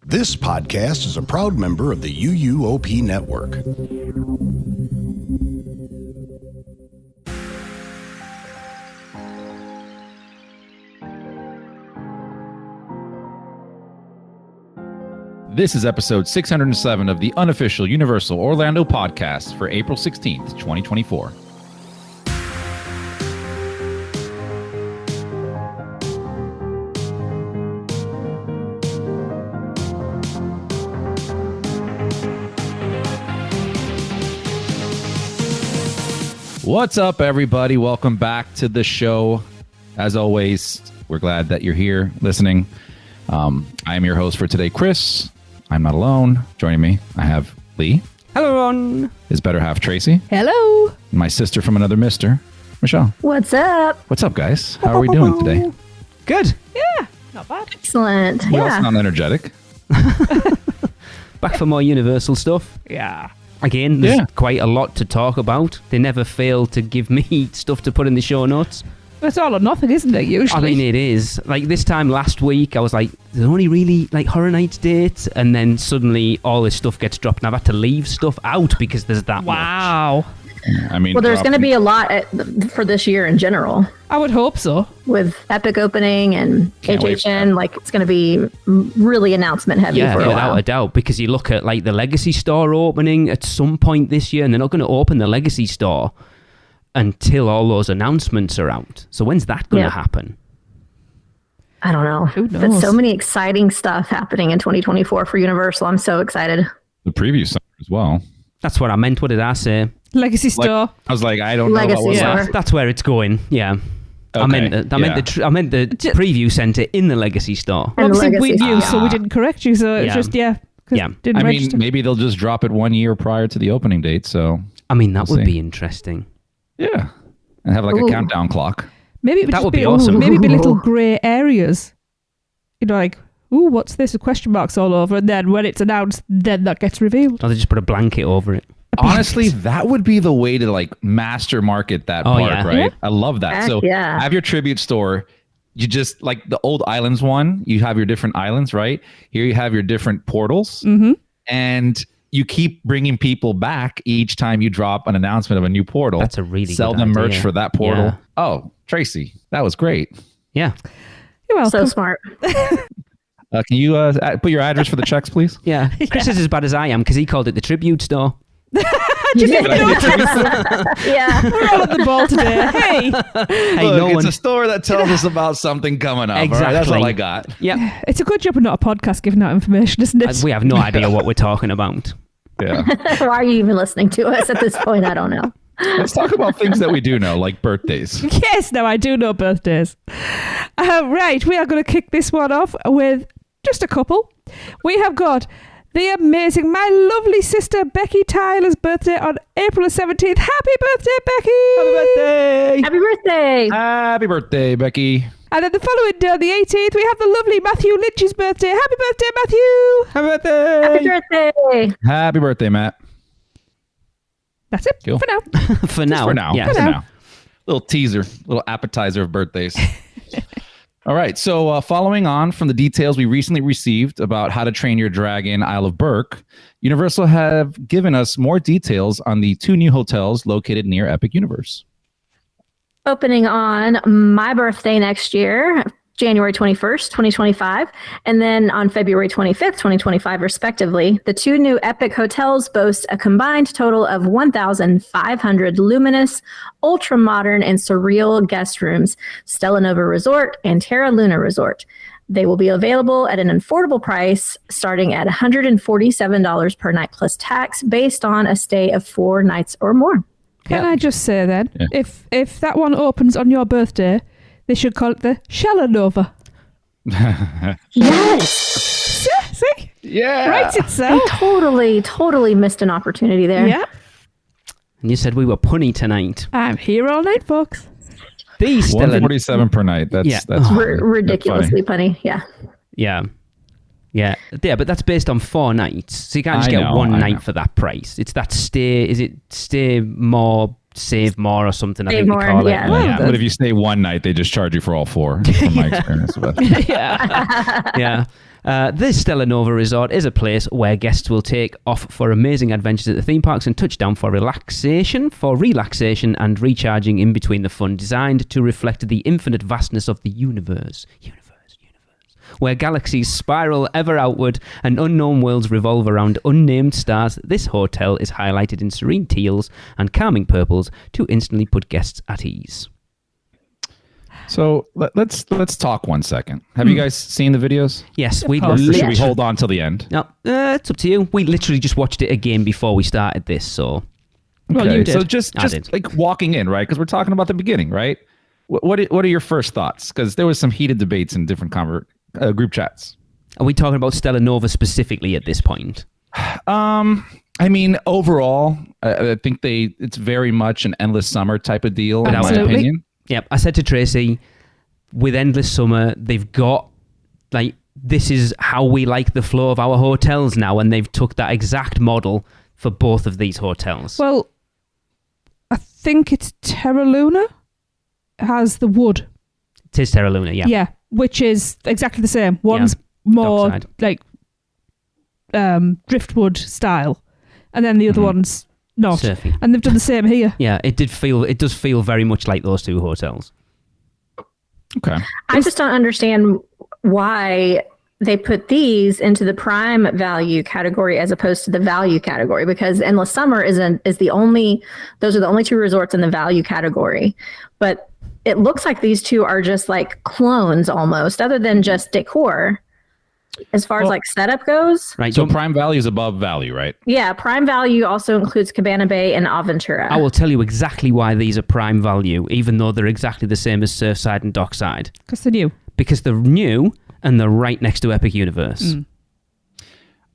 This podcast is a proud member of the UUOP network. This is episode 607 of the unofficial Universal Orlando podcast for April 16th, 2024. What's up, everybody? Welcome back to the show. As always, we're glad that you're here listening. I am your host for today, Chris. I'm not alone. Joining me, I have Lee. Hello, Ron. His better half, Tracy. Hello. And my sister from another mister, Michelle. What's up? What's up, guys? How are we doing today? Good. Yeah, not bad. Excellent. Who else not energetic? Back for more Universal stuff. Yeah. Again, there's quite a lot to talk about. They never fail to give me stuff to put in the show notes. It's all or nothing, isn't it, usually? I mean, it is. Like, this time last week, I was like, there's only really, like, Horror Nights dates, and then suddenly all this stuff gets dropped, and I've had to leave stuff out because there's that much. Wow. I mean, well, there's going to be a lot for this year in general. I would hope so. With Epic opening and HHN, like, it's going to be really announcement heavy for a while. Without a doubt, because you look at, like, the Legacy Store opening at some point this year, and they're not going to open the Legacy Store until all those announcements are out. So when's that going to happen? I don't know. Who knows? But so many exciting stuff happening in 2024 for Universal. I'm so excited. The preview center as well. That's what I meant. What did I say? Legacy Store. I was like, I don't Legacy know what Store. was that. That's where it's going. Yeah. Okay. I meant the preview center in the Legacy Store. And the Obviously, we Legacy knew, Store. so we didn't correct you. So it's just, didn't I register. mean, maybe they'll just drop it 1 year prior to the opening date. So I mean, that We'll would see. be interesting. yeah, and have like a countdown clock. Maybe it would That just would be awesome. Maybe it'd be little grey areas. You know, like, ooh, what's this? With question marks all over. And then when it's announced, then that gets revealed. Or they just put a blanket over it. Honestly, that would be the way to like master market that park, right? Yeah. I love that. Heck So yeah. have your tribute store. You just like the old islands one. You have your different islands, right? Here you have your different portals, and you keep bringing people back each time you drop an announcement of a new portal. That's a really sell good them merch idea. for that portal. Yeah. Oh, Tracy, that was great. Yeah. You're welcome. So smart. Can you put your address for the checks, please? Yeah. Chris is as bad as I am because he called it the tribute store. Yeah. We're all on the ball today. Hey. Hey, Look, no it's one. a store that tells us about something coming up. Exactly. All right? That's all I got. Yeah. It's a good job we're not a podcast giving out information, isn't it? We have no idea what we're talking about. Yeah. Why are you even listening to us at this point? I don't know. Let's talk about things that we do know, like birthdays. Yes, now I do know birthdays. Right, we are going to kick this one off with just a couple. We have got the amazing, my lovely sister Becky Tyler's birthday on April the 17th. Happy birthday, Becky! Happy birthday! Happy birthday. Happy birthday, Becky. And then the following day, on the 18th, we have the lovely Matthew Lynch's birthday. Happy birthday, Matthew! Happy birthday! Happy birthday. Happy birthday, Matt. That's it Cool. for now. For now. For now. Yeah. For now. Little teaser, little appetizer of birthdays. All right. So following on from the details we recently received about How to Train Your Dragon Isle of Berk, Universal have given us more details on the 2 new hotels located near Epic Universe. Opening on my birthday next year, January 21st, 2025, and then on February 25th, 2025, respectively. The 2 new Epic hotels boast a combined total of 1,500 luminous, ultra-modern, and surreal guest rooms, Stella Nova Resort and Terra Luna Resort. They will be available at an affordable price starting at $147 per night plus tax based on a stay of 4 nights or more. Can I just say then, if that one opens on your birthday, they should call it the Shallanova. Yes. See? Yeah. Writes itself. Totally missed an opportunity there. Yeah. And you said we were punny tonight. I'm here all night, folks. These Stella. 147 per night. That's Ridiculously punny. Yeah. Yeah. Yeah, but that's based on 4 nights. So you can't just get one night for that price. It's that stay, is it stay more, save more or something? I Save think more, they call yeah. it. Well, But if you stay one night, they just charge you for all 4, from my experience with it. Yeah. This Stella Nova Resort is a place where guests will take off for amazing adventures at the theme parks and touch down for relaxation and recharging in between the fun, designed to reflect the infinite vastness of the universe, where galaxies spiral ever outward and unknown worlds revolve around unnamed stars. This hotel is highlighted in serene teals and calming purples to instantly put guests at ease. So let's talk 1 second. Have you guys seen the videos? Yes, Or should we hold on till the end? No, it's up to you. We literally just watched it again before we started this, so... Well, you did. So just like walking in, right? Because we're talking about the beginning, right? What are your first thoughts? Because there was some heated debates in different group chats. Are we talking about Stella Nova specifically at this point? I mean, overall, I think it's very much an endless summer type of deal, in my opinion. Yep. I said to Tracy, with Endless Summer, they've got, like, this is how we like the flow of our hotels now, and they've took that exact model for both of these hotels. Well, I think it's Terra Luna has the wood. It is Terra Luna, yeah. Yeah, which is exactly the same. One's more Dockside. like driftwood style, and then the other one's not. Surfy. And they've done the same here. Yeah, it does feel very much like those two hotels. Okay. I just don't understand why they put these into the prime value category as opposed to the value category, because Endless Summer those are the only two resorts in the value category. But it looks like these two are just like clones almost, other than just decor. As far as like setup goes. Right. So prime value is above value, right? Yeah, prime value also includes Cabana Bay and Aventura. I will tell you exactly why these are prime value, even though they're exactly the same as Surfside and Dockside. Because they're new. Because they're new and they're right next to Epic Universe.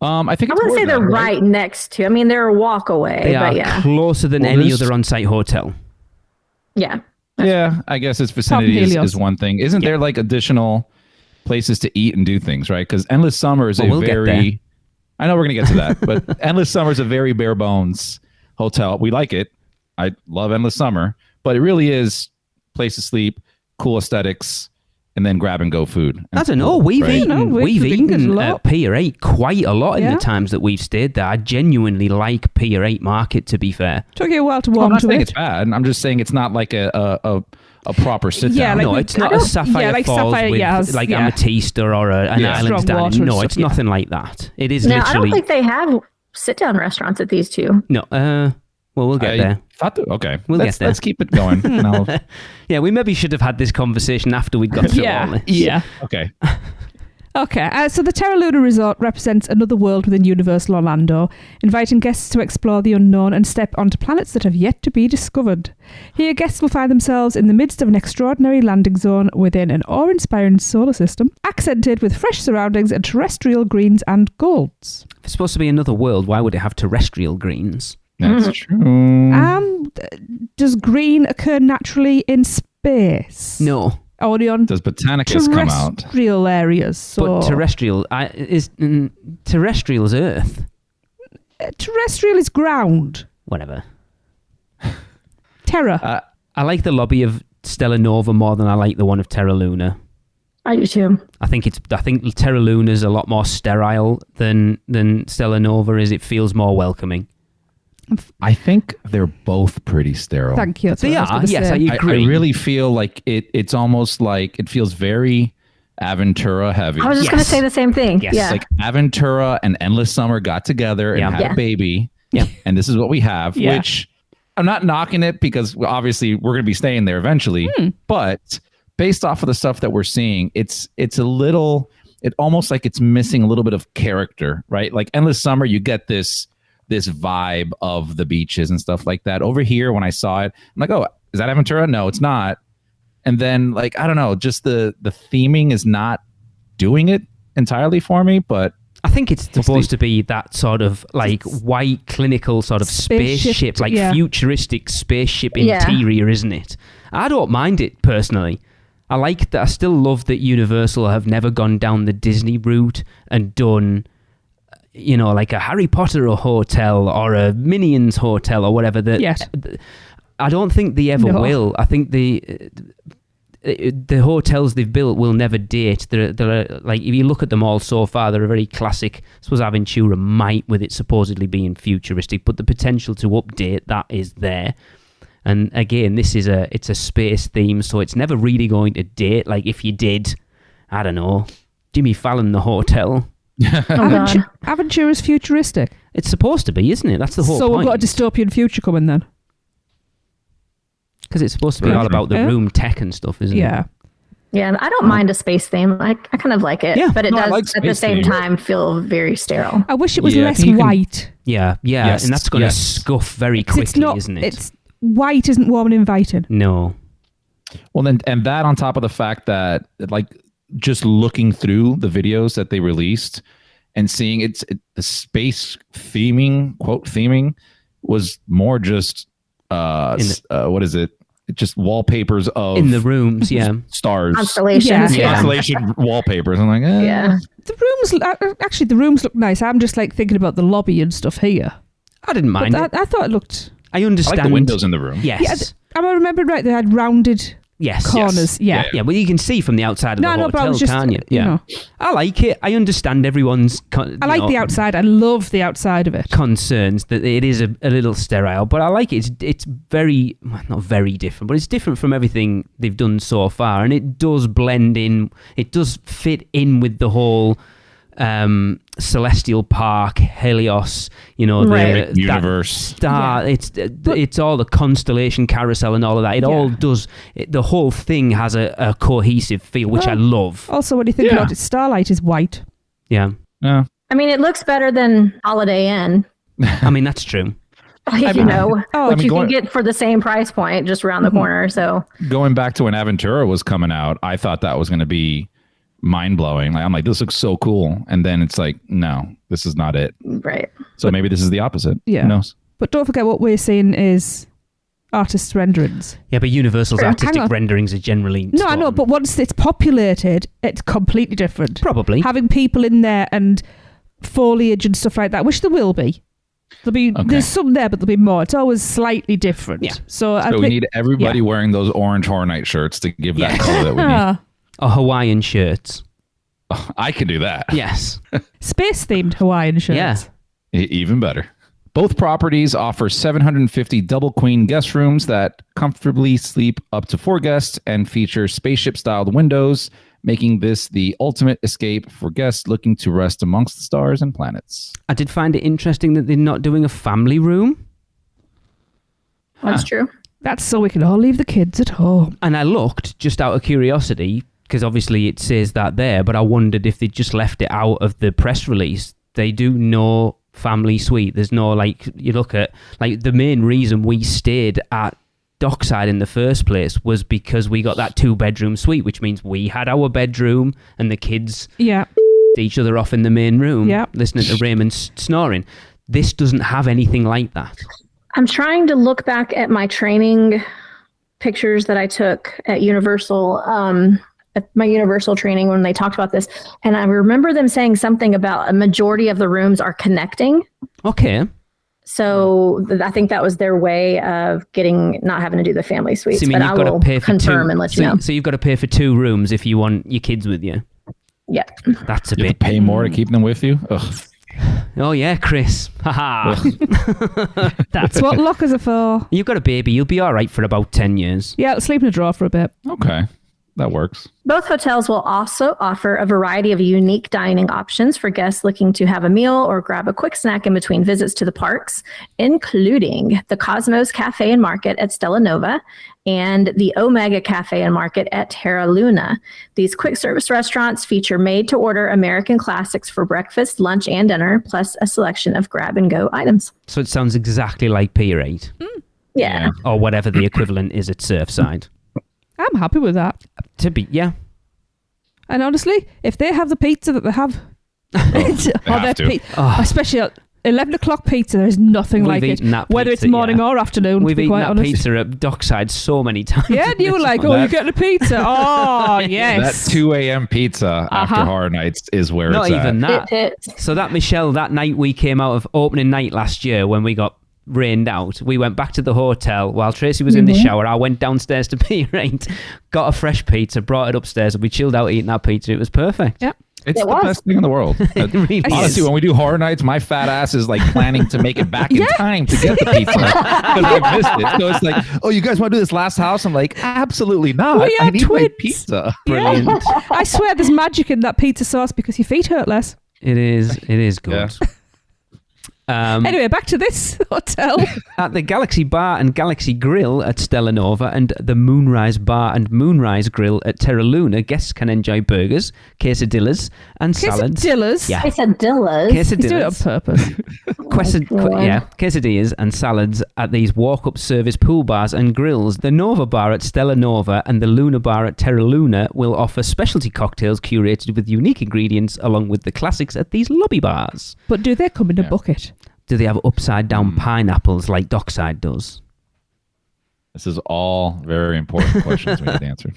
I think I wouldn't say they're right next to. I mean, they're a walk away. They are but yeah. closer than any other on-site hotel. Yeah. Yeah, I guess its vicinity is one thing. Isn't there like additional places to eat and do things, right? Because Endless Summer is I know we're going to get to that, but Endless Summer is a very bare bones hotel. We like it. I love Endless Summer, but it really is place to sleep, cool aesthetics, and then grab and go food. I don't know. We've eaten at at Pier 8 quite a lot in the times that we've stayed there. I genuinely like Pier 8 Market, to be fair. Took you a while to I'm warm not to saying it. it's bad. I'm just saying it's not like a proper sit down. Yeah, like no, it's not a Sapphire Falls with Amethyst or an Islands dining. No, it's nothing like that. It is literally... I don't think they have sit-down restaurants at these two. No, well, we'll get there. Okay, we'll get there. Let's keep it going. Yeah, we maybe should have had this conversation after we got through all this. Yeah. Okay. Okay, so the Terra Luna Resort represents another world within Universal Orlando, inviting guests to explore the unknown and step onto planets that have yet to be discovered. Here, guests will find themselves in the midst of an extraordinary landing zone within an awe-inspiring solar system, accented with fresh surroundings and terrestrial greens and golds. If it's supposed to be another world, why would it have terrestrial greens? That's true. Does green occur naturally in space? No. Only on Does Botanicus come out? Terrestrial areas. So. But terrestrial is Earth. Terrestrial is ground. Whatever. Terra. I like the lobby of Stella Nova more than I like the one of Terra Luna. I do too. I think Terra Luna is a lot more sterile than Stella Nova is. It feels more welcoming. I think they're both pretty sterile. Thank you. They are. Yes, I agree. I really feel like it's almost like it feels very Aventura heavy. I was just going to say the same thing. Yes. Yeah. Like Aventura and Endless Summer got together and had a baby. Yeah. And this is what we have, which I'm not knocking it because obviously we're going to be staying there eventually. But based off of the stuff that we're seeing, it's almost like it's missing a little bit of character, right? Like Endless Summer, you get this vibe of the beaches and stuff like that. Over here, when I saw it, I'm like, oh, is that Aventura? No, it's not. And then, like, I don't know, just the theming is not doing it entirely for me, but I think it's supposed to be that sort of like white clinical sort of spaceship like futuristic spaceship interior, isn't it? I don't mind it personally. I like that. I still love that Universal have never gone down the Disney route and done, you know, like a Harry Potter hotel or a Minions hotel or whatever. I don't think they ever will. I think the hotels they've built will never date. They're like, if you look at them all so far, they're a very classic. I suppose Aventura might, with it supposedly being futuristic, but the potential to update that is there. And again, it's a space theme, so it's never really going to date. Like if you did, I don't know, Jimmy Fallon the hotel. Aventura's futuristic. It's supposed to be, isn't it? That's the whole point. So we've got a dystopian future coming then. Because it's supposed to be all about the room tech and stuff, isn't it? Yeah, I don't mind a space theme. I kind of like it, but it does at the same time feel very sterile. I wish it was less white. Yeah, Yes, and that's going to scuff very quickly, isn't it? It's white isn't warm and inviting. No. Well, then, and that on top of the fact that, like, just looking through the videos that they released and seeing the space quote theming, was more just what is it? Just wallpapers of in the rooms, stars, constellations, constellation wallpapers. I'm like, the rooms look nice. I'm just like thinking about the lobby and stuff here. I didn't mind it. I thought it looked. I understand. I like the windows in the room. Yes. Am I remembering right? They had rounded corners. Yeah. Well, you can see from the outside of the hotel, but I was just, can't you? you know. I like it. I understand everyone's. I like the outside. I love the outside of it. Concerns that it is a little sterile, but I like it. It's very, not very different, but it's different from everything they've done so far, and it does blend in. It does fit in with the whole Celestial Park, Helios, the universe star. It's all the constellation carousel and all of that. It all does. The whole thing has a cohesive feel, which I love. Also, when you think about it, Starlight is white. Yeah. I mean, it looks better than Holiday Inn. I mean, that's true. Which you can get for the same price point just around the corner. So going back to when Aventura was coming out, I thought that was going to be mind-blowing. Like, I'm like, this looks so cool, and then it's like, no, this is not it. Right. So maybe this is the opposite. Yeah. Who knows? But don't forget, what we're seeing is artists' renderings. Yeah, but Universal's artistic renderings are generally I know, but once it's populated, it's completely different. Probably having people in there and foliage and stuff like that, which there will be. There's some there, but there'll be more. It's always slightly different. Yeah. So we need everybody wearing those orange Hornite shirts to give that color that we need. Or Hawaiian shirts. Oh, I could do that. Yes. Space-themed Hawaiian shirts. Yeah. Even better. Both properties offer 750 double queen guest rooms that comfortably sleep up to 4 guests and feature spaceship-styled windows, making this the ultimate escape for guests looking to rest amongst the stars and planets. I did find it interesting that they're not doing a family room. That's true. That's so we can all leave the kids at home. And I looked, just out of curiosity, because obviously it says that there, but I wondered if they just left it out of the press release. They do no family suite. There's no, like, you look at, like, the main reason we stayed at Dockside in the first place was because we got that 2-bedroom suite, which means we had our bedroom and the kids each other off in the main room, listening to Raymond snoring. This doesn't have anything like that. I'm trying to look back at my training pictures that I took at Universal, at my Universal training when they talked about this. And I remember them saying something about a majority of the rooms are connecting. Okay. So I think that was their way of not having to do the family suites. So, but I will confirm and let you know. So you've got to pay for 2 rooms if you want your kids with you. Yeah. That's a you bit. Have to pay more to keep them with you? Ugh. Oh yeah, Chris. Haha. That's what lockers are for. You've got a baby. You'll be all right for about 10 years. Yeah, sleep in a drawer for a bit. Okay. That works. Both hotels will also offer a variety of unique dining options for guests looking to have a meal or grab a quick snack in between visits to the parks, including the Cosmos Cafe and Market at Stella Nova and the Omega Cafe and Market at Terra Luna. These quick service restaurants feature made-to-order American classics for breakfast, lunch, and dinner, plus a selection of grab-and-go items. So it sounds exactly like Pier 8. Yeah. Or whatever the equivalent is at Surfside. I'm happy with that. And honestly, if they have the pizza that they have, especially at 11 o'clock pizza, there's nothing like it. Whether it's morning or afternoon, we've eaten that honest. pizza at Dockside so many times. Yeah, and you were like, you're getting a pizza. Oh, yes. That 2 a.m. pizza after Horror Nights is where Not it's at. Not even that. So that, Michelle, that night we came out of opening night last year when we got rained out, we went back to the hotel while Tracy was in the shower. I went downstairs to pee, right? Got a fresh pizza, brought it upstairs, and we chilled out eating that pizza. It was perfect. Yep. It's the best thing in the world. Really Honestly, is. when we do horror nights, my fat ass is like planning to make it back in time to get the pizza because I missed it. So it's like, oh, you guys want to do this last house? I'm like, absolutely not. We I are need twins. my pizza. Brilliant. Yeah. I swear there's magic in that pizza sauce because your feet hurt less. It is good. Anyway, back to this hotel. At the Galaxy Bar and Galaxy Grill at Stella Nova and the Moonrise Bar and Moonrise Grill at Terra Luna, guests can enjoy burgers, quesadillas, and salads. Quesadillas? Yeah. Quesadillas. He's doing it on purpose. Quesadillas and salads at these walk-up service pool bars and grills. The Nova Bar at Stella Nova and the Luna Bar at Terra Luna will offer specialty cocktails curated with unique ingredients along with the classics at these lobby bars. But do they come in a bucket? Do they have upside-down pineapples like Dockside does? This is all very important questions we need answered.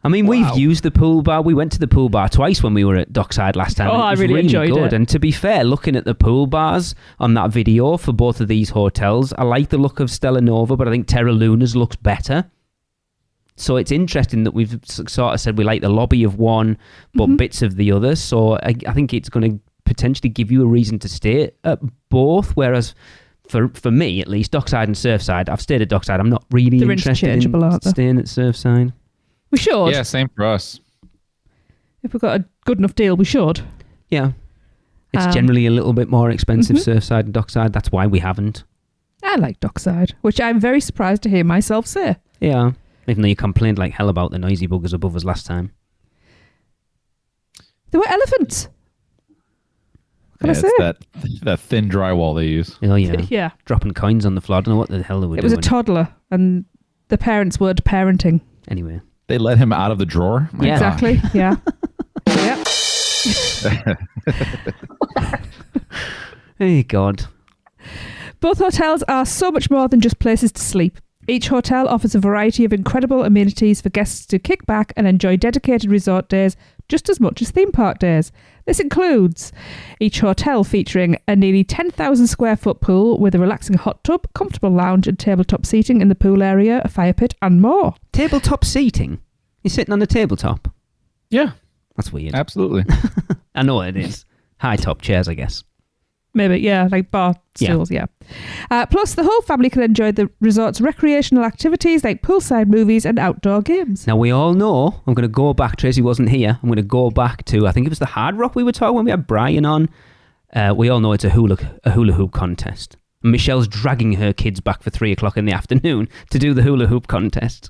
I mean, we've used the pool bar. We went to the pool bar twice when we were at Dockside last time. Oh, It I was really enjoyed good. it. And to be fair, looking at the pool bars on that video for both of these hotels, I like the look of Stella Nova, but I think Terra Luna's looks better. So it's interesting that we've sort of said we like the lobby of one, but bits of the other. So I think it's going to potentially give you a reason to stay at both, whereas for me at least, Dockside and Surfside, I've stayed at Dockside. I'm not really They're interested interchangeable, aren't in they? staying at Surfside. We should. Yeah, same for us. If we've got a good enough deal, we should. Yeah. It's generally a little bit more expensive, Surfside and Dockside. That's why we haven't. I like Dockside, which I'm very surprised to hear myself say. Yeah. Even though you complained like hell about the noisy buggers above us last time. There were elephants. What can I say? It's that thin drywall they use. Oh, yeah. Yeah. Dropping coins on the floor. I don't know what the hell they were It doing. was a toddler, and the parents were parenting. Anyway. They let him out of the drawer? My Yeah. God. Exactly. Yeah. Yep. Hey, God. Both hotels are so much more than just places to sleep. Each hotel offers a variety of incredible amenities for guests to kick back and enjoy dedicated resort days just as much as theme park days. This includes each hotel featuring a nearly 10,000 square foot pool with a relaxing hot tub, comfortable lounge and tabletop seating in the pool area, a fire pit and more. Tabletop seating? You're sitting on a tabletop? Yeah, That's weird. absolutely. I know it is. High top chairs, I guess. Maybe, yeah, like bar stools, yeah. Plus, the whole family can enjoy the resort's recreational activities like poolside movies and outdoor games. Now, we all know, I'm going to go back, Tracy wasn't here, I'm going to go back to, I think it was the Hard Rock we were talking when we had Brian on. We all know it's a hula hoop contest. And Michelle's dragging her kids back for 3 o'clock in the afternoon to do the hula hoop contest.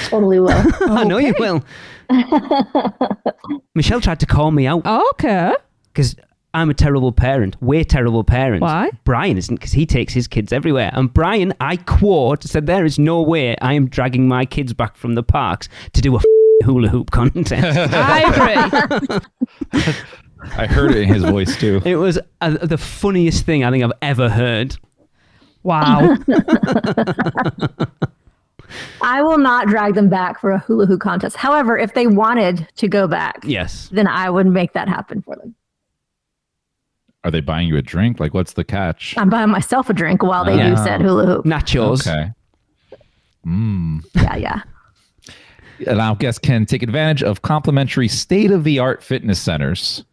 Totally will. I know you will. Michelle tried to call me out Okay. because I'm a terrible parent. We're terrible parents. Why? Brian isn't, because he takes his kids everywhere. And Brian, I quote, said, "There is no way I am dragging my kids back from the parks to do a hula hoop contest." I agree. I heard it in his voice too. It was the funniest thing I think I've ever heard. Wow. I will not drag them back for a hula hoop contest. However, if they wanted to go back, Yes. then I would make that happen for them. Are they buying you a drink? Like, what's the catch? I'm buying myself a drink while they Yeah. do said hula hoop. Nachos. Okay. Yeah. Now guests can take advantage of complimentary state-of-the-art fitness centers.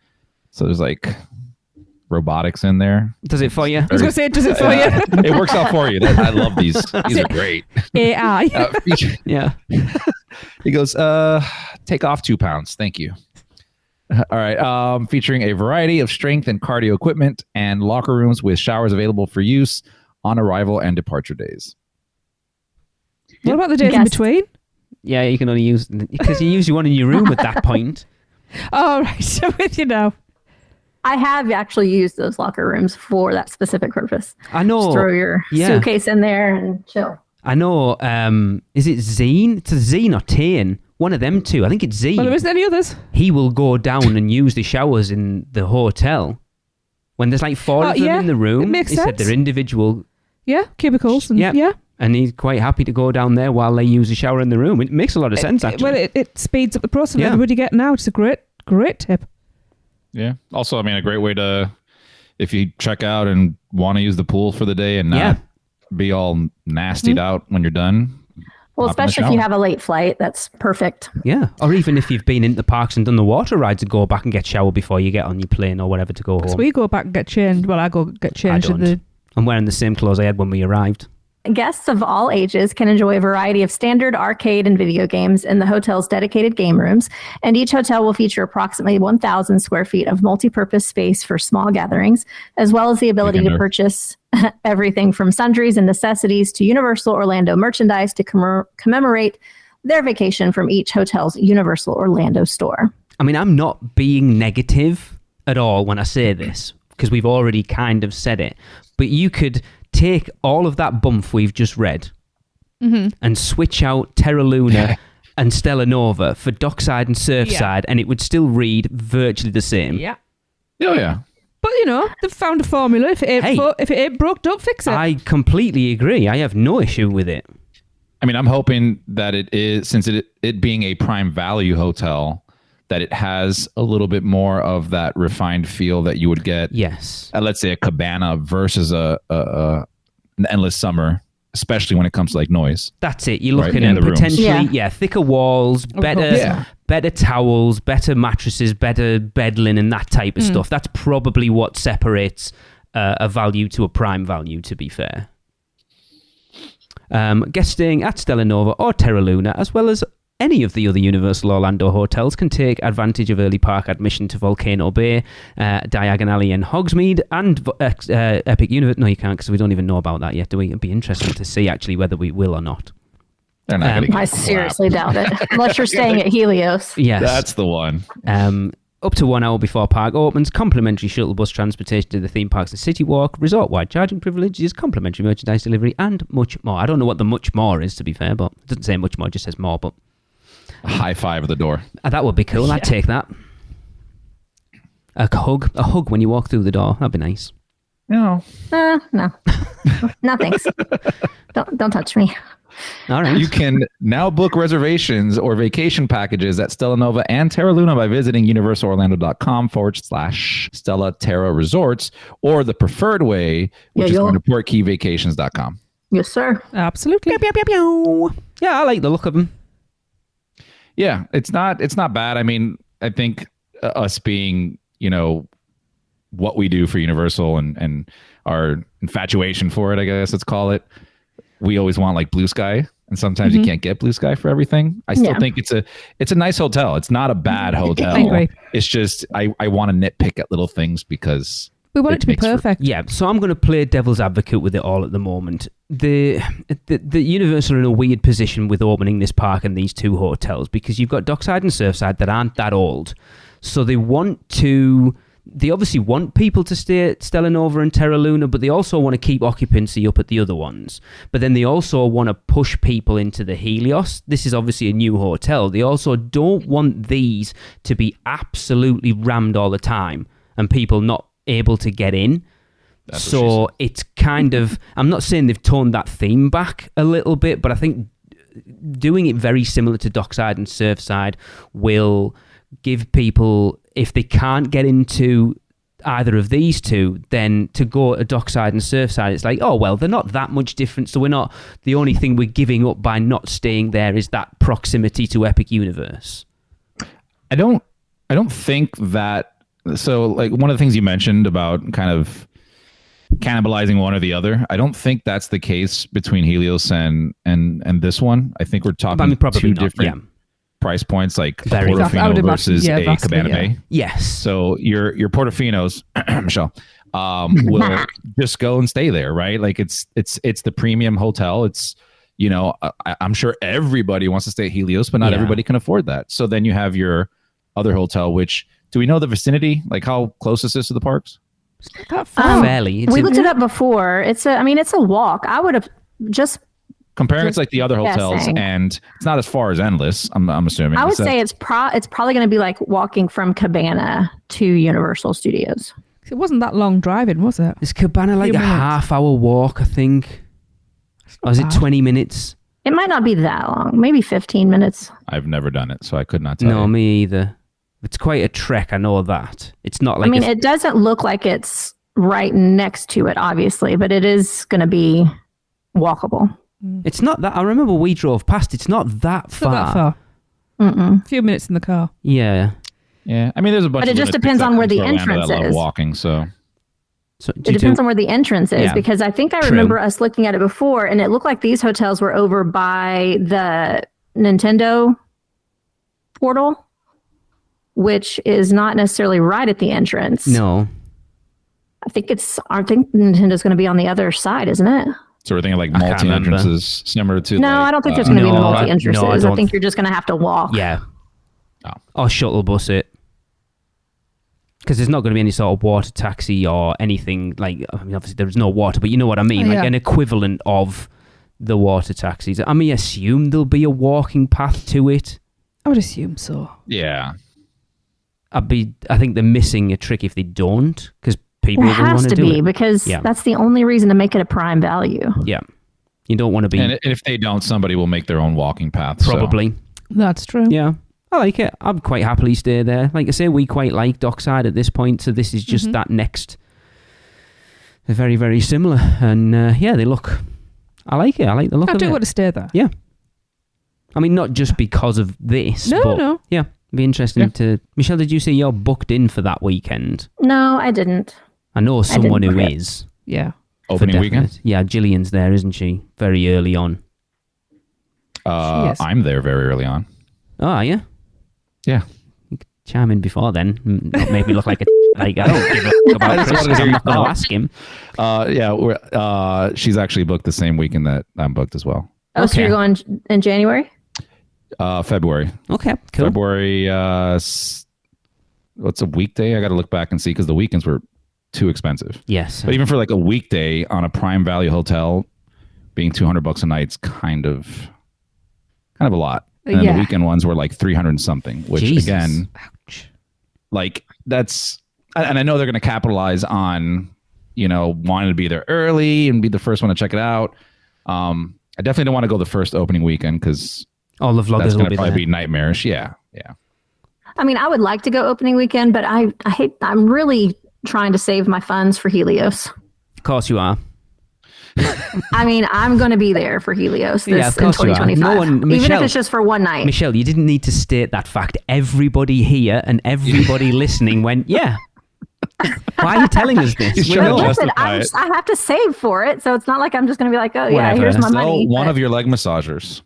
So there's like robotics in there. Does it for you? I was going to say, does it for you? It works out for you. I love these. These are great. AI. Yeah. He goes, take off 2 pounds. Thank you. All right. Featuring a variety of strength and cardio equipment and locker rooms with showers available for use on arrival and departure days. What about the days in Yes. between? Yeah, you can only use, because you use one in your room at that point. Oh, right. I'm with you now. I have actually used those locker rooms for that specific purpose. I know. Just throw your suitcase in there and chill. I know. Is it Zine? It's a Zine or Tane. One of them two. I think it's Zine. Well, there isn't any others. He will go down and use the showers in the hotel. When there's like 4 of them yeah, in the room. it makes he said sense. they're individual. Yeah, cubicles. And, Yeah. yeah. And he's quite happy to go down there while they use the shower in the room. It makes a lot of sense, actually. Well, it speeds up the process of Yeah. everybody getting out. It's a great tip. Yeah. Also, I mean, a great way to, if you check out and want to use the pool for the day and not be all nastied out when you're done. Well, especially if you have a late flight, that's perfect. Yeah. Or even if you've been into the parks and done the water rides, to go back and get showered before you get on your plane or whatever to go home. So we go back and get changed. Well, I go get changed. I'm wearing the same clothes I had when we arrived. Guests of all ages can enjoy a variety of standard arcade and video games in the hotel's dedicated game rooms, and each hotel will feature approximately 1,000 square feet of multi-purpose space for small gatherings, as well as the ability to purchase everything from sundries and necessities to Universal Orlando merchandise to commemorate their vacation from each hotel's Universal Orlando store. I mean, I'm not being negative at all when I say this, because we've already kind of said it, but you could take all of that bump we've just read and switch out Terra Luna and Stella Nova for Dockside and Surfside, and it would still read virtually the same. Yeah. Oh, yeah. But, they've found a formula. If it ain't broke, don't fix it. I completely agree. I have no issue with it. I mean, I'm hoping that it is, since it being a prime value hotel, that it has a little bit more of that refined feel that you would get. Yes. At, let's say, a Cabana versus an Endless Summer, especially when it comes to like noise. That's it. You're looking at potentially, thicker walls, better towels, better mattresses, better bed linen, that type of stuff. That's probably what separates a value to a prime value, to be fair. Guests staying at Stella Nova or Terra Luna, as well as any of the other Universal Orlando hotels, can take advantage of early park admission to Volcano Bay, Diagon Alley and Hogsmeade, and Epic Universe. No, you can't, because we don't even know about that yet, do we? It'd be interesting to see actually whether we will or not. They're not gonna I seriously doubt it, unless you're staying at Helios. Yes. That's the one. Up to 1 hour before park opens, complimentary shuttle bus transportation to the theme parks and City Walk, resort-wide charging privileges, complimentary merchandise delivery, and much more. I don't know what the much more is, to be fair, but it doesn't say much more, it just says more, but... A high five at the door. That would be cool. I'd take that. A hug when you walk through the door. That'd be nice. No. No. No thanks. Don't touch me. All right. You can now book reservations or vacation packages at Stella Nova and Terra Luna by visiting universalorlando.com/Stella Terra Resorts, or the preferred way, which is going to portkeyvacations.com. Yes, sir. Absolutely. Pew, pew, pew. Yeah, I like the look of them. Yeah, it's not bad. I mean, I think us being, what we do for Universal and our infatuation for it, I guess let's call it, we always want like blue sky, and sometimes you can't get blue sky for everything. I still think it's a nice hotel. It's not a bad hotel. I agree. It's just I want to nitpick at little things because we want it to be perfect. Yeah, so I'm going to play devil's advocate with it all at the moment. The Universal are in a weird position with opening this park and these two hotels, because you've got Dockside and Surfside that aren't that old. So they obviously want people to stay at Stella Nova and Terra Luna, but they also want to keep occupancy up at the other ones. But then they also want to push people into the Helios. This is obviously a new hotel. They also don't want these to be absolutely rammed all the time and people not able to get in. So it's kind of, I'm not saying they've toned that theme back a little bit, but I think doing it very similar to Dockside and Surfside will give people, if they can't get into either of these two, then to go to Dockside and Surfside, it's like, oh, well, they're not that much different. So the only thing we're giving up by not staying there is that proximity to Epic Universe. I don't think that. So, like, one of the things you mentioned about kind of cannibalizing one or the other, I don't think that's the case between Helios and this one. I think we're talking two different price points, like a Portofino versus a Cabana Bay. Yes. So your Portofinos, Michelle, will just go and stay there, right? Like it's the premium hotel. It's, I'm sure everybody wants to stay at Helios, but not everybody can afford that. So then you have your other hotel, which, do we know the vicinity? Like how close is this to the parks? Fairly. We looked it up before. It's a walk. I would have just comparing it to like the other hotels, and it's not as far as Endless. I'm assuming. I would say it's probably going to be like walking from Cabana to Universal Studios. It wasn't that long driving, was it? Is Cabana like a half-hour walk, I think? Or is it 20 minutes? It might not be that long. Maybe 15 minutes. I've never done it, so I could not tell you. No, me either. It's quite a trek, I know that. It's not like... it doesn't look like it's right next to it, obviously, but it is going to be walkable. It's not that. I remember we drove past. It's not that It's far. not that far. Mm-mm. A few minutes in the car. Yeah. Yeah, I mean, there's a bunch. But it of just lunatics depends that on where come the to Orlando entrance that love is. walking, so So It depends on where the entrance is, Yeah. because I think I True. remember us looking at it before, and it looked like these hotels were over by the Nintendo portal, which is not necessarily right at the entrance. No. I think Nintendo's going to be on the other side, isn't it? so we're thinking like I can't multi remember. entrances, similar to. No, like, I don't think there's going to be no, any multi entrances. no, I I don't- think you're just going to have to walk. Yeah. Oh. Or shuttle bus it. Because there's not going to be any sort of water taxi or anything like. I mean, obviously there's no water, but you know what I mean. Oh, Like yeah. an equivalent of the water taxis. I mean, assume there'll be a walking path to it. I would assume so. Yeah, I think they're missing a trick if they don't, because people It will want has to to do be, it. because Yeah. that's the only reason to make it a prime value. Yeah. You don't want to be and if they don't, somebody will make their own walking path. so- probably. That's true. Yeah. I like it. I'd quite happily stay there. Like I say, we quite like Dockside at this point, so this is just that next. They're very, very similar. And yeah, they look. I like it. I like the look I of do it. want to stay there. Yeah. I mean, not just because of this. No, but no. Yeah. It'd be interesting Yeah. to. Michelle, did you say you're booked in for that weekend? No, I didn't. I know someone who book it. is. Yeah. for Opening weekend. definite. Yeah, Gillian's there, isn't she? Very early on. She is. I'm there very early on. Oh, are you? Yeah. You could chime in before then. Not make me look like a. Like, I don't give a fuck about I just Chris wanted to 'cause hear I'm you not going to talk. ask him. She's actually booked the same weekend that I'm booked as well. Oh, so Okay. you're going in January? February. Okay, cool. February. What's a weekday? I got to look back and see because the weekends were too expensive. Yes. But even for like a weekday on a prime value hotel, being $200 a night's kind of a lot. And then Yeah. the weekend ones were like 300 and something, which Jesus. again, like that's, and I know they're going to capitalize on, wanting to be there early and be the first one to check it out. I definitely don't want to go the first opening weekend because All the that's vloggers will going to be probably there. be nightmarish. Yeah. I mean, I would like to go opening weekend, but I'm really trying to save my funds for Helios. Of course you are. I mean, I'm going to be there for Helios Yeah, this of in course you are. 2025. No one- even Michelle- if it's just for one night. Michelle, you didn't need to state that fact. Everybody here and everybody listening went, yeah. Why are you telling us this? He's We trying to know. justify Listen, it. I have to save for it, so it's not like I'm just going to be like, oh, yeah, Whatever. here's my So money. one but- of your leg massagers.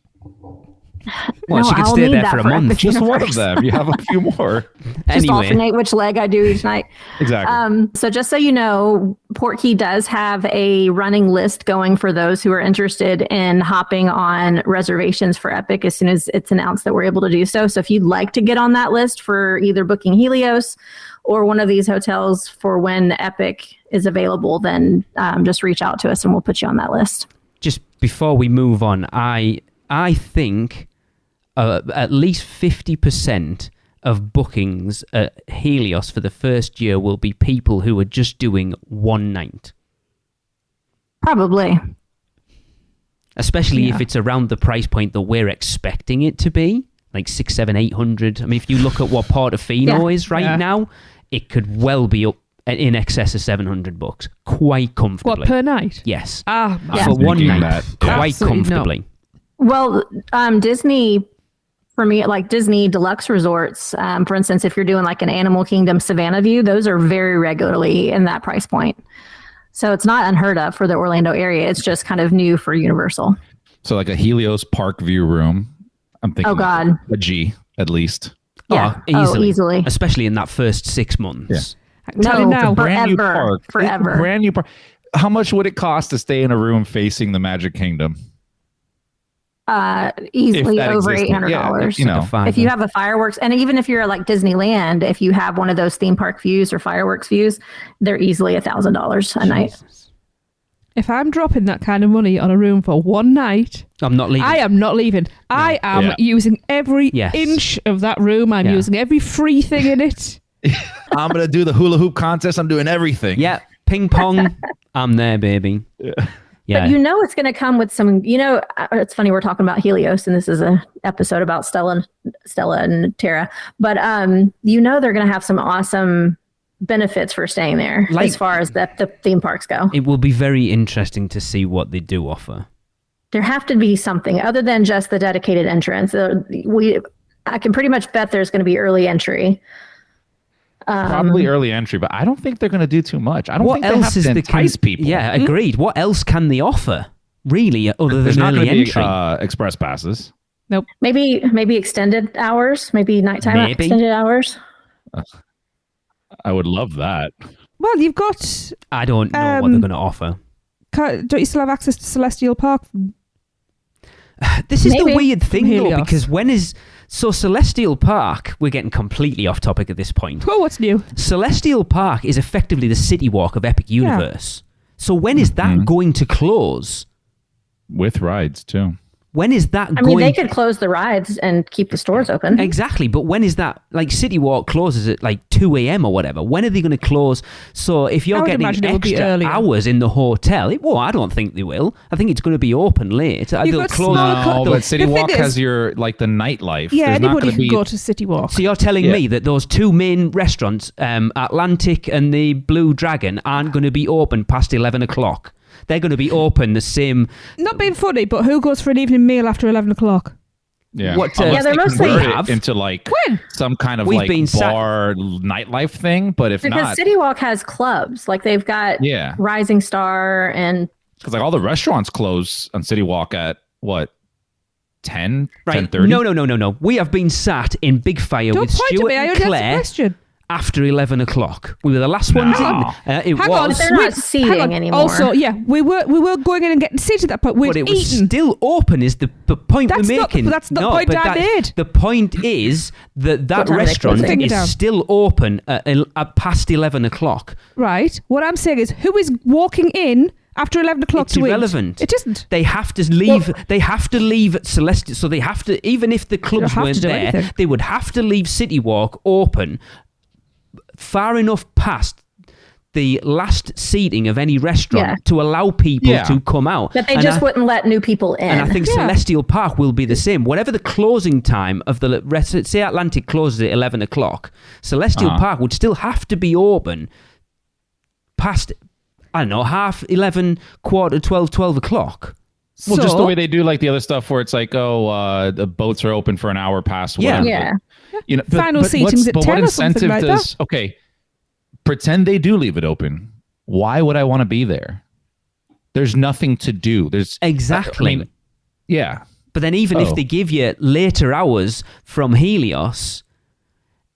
Well, No, she could I'll stay need there that for a for month. Epic Just one of Universe. them. You have a few more. Just Anyway, alternate which leg I do each night. Exactly. So just so you know, Portkey does have a running list going for those who are interested in hopping on reservations for Epic as soon as it's announced that we're able to do so. So if you'd like to get on that list for either booking Helios or one of these hotels for when Epic is available, then just reach out to us and we'll put you on that list. just before we move on, I think at least 50% of bookings at Helios for the first year will be people who are just doing one night. Probably. Especially if it's around the price point that we're expecting it to be, like 600, 700, 800. I mean, if you look at what Portofino is right now, it could well be up in excess of $700, quite comfortably. What, per night? Yes. Ah, For one thinking night, that, quite Absolutely not. comfortably. Well, Disney, for me, like Disney deluxe resorts, for instance, if you're doing like an Animal Kingdom Savannah View, those are very regularly in that price point. So it's not unheard of for the Orlando area. It's just kind of new for Universal. So like a Helios Park View room. I'm thinking Oh, God. a G at least. Yeah. Easily. Easily. Especially in that first 6 months. Tell him now. Brand new Forever. park. Forever. Brand new park. How much would it cost to stay in a room facing the Magic Kingdom? Easily If that over existed. $800. Yeah, you know. If you have a fireworks, and even if you're like Disneyland, if you have one of those theme park views or fireworks views, they're easily $1,000 a night. If I'm dropping that kind of money on a room for one night, I'm not leaving. I am not leaving. I am Yeah. using every Yes. inch of that room. I'm Yeah. using every free thing in it. I'm going to do the hula hoop contest. I'm doing everything. Yeah, ping pong. I'm there, baby. Yeah. But you know it's going to come with some, it's funny we're talking about Helios and this is a episode about Stella and Terra, but they're going to have some awesome benefits for staying there as far as the theme parks go. It will be very interesting to see what they do offer. There have to be something other than just the dedicated entrance. I can pretty much bet there's going to be early entry. Probably early entry, but I don't think they're going to do too much. I don't think else they have to entice people. Yeah, agreed. What else can they offer, really, other There's than not early going to entry? be express passes. Nope. Maybe extended hours, maybe nighttime extended hours. I would love that. Well, you've got... I don't know what they're going to offer. Don't you still have access to Celestial Park? This is Maybe. the weird thing, though, Helios. because Celestial Park, we're getting completely off topic at this point. Oh, what's new? Celestial Park is effectively the City Walk of Epic Universe. So when is that going to close? With rides, too. When is that I mean, they could close the rides and keep the stores open. Exactly, but when is that? Like, City Walk closes at like 2 a.m. or whatever. When are they going to close? So if you're getting extra hours in the hotel, I don't think they will. I think it's going to be open late. They'll close. No, but City Walk has your, like, the nightlife. Yeah, There's anybody not can go to City Walk. So you're telling me that those two main restaurants, Atlantic and the Blue Dragon, aren't going to be open past 11 o'clock? They're going to be open the same... Not being funny, but who goes for an evening meal after 11 o'clock? Yeah, they're mostly into like some kind of We've been bar nightlife thing. But if because not, City Walk has clubs, like they've got Rising Star and because like all the restaurants close on City Walk at what 10, right? 10:30? No. We have been sat in Big Fire Don't with point Stuart to me. I and only asked a Claire question. after 11 o'clock. We were the last ones in. Hang on, they're not seating anymore. Also, we were going in and getting seated at that point. We'd but it was eaten. still open is the point we're making. That's not the point I made. The point is that restaurant close it? is still open at past 11 o'clock. Right. What I'm saying is, who is walking in after 11 o'clock It's to irrelevant. eat? It isn't. They have to leave. They have to leave at Celestial. So they have to, even if the clubs weren't there, anything. they would have to leave City Walk open far enough past the last seating of any restaurant to allow people to come out. But they wouldn't let new people in. And I think Celestial Park will be the same. Whatever the closing time of the rest, say Atlantic closes at 11 o'clock, Celestial Park would still have to be open past, I don't know, half 11, quarter 12, 12 o'clock. Well, just the way they do like the other stuff where it's like, the boats are open for an hour past. Whatever. Yeah. You know, Final seating's at 10 or something like that. Okay, pretend they do leave it open. Why would I want to be there? There's nothing to do. There's exactly. I mean, yeah. But then even if they give you later hours from Helios,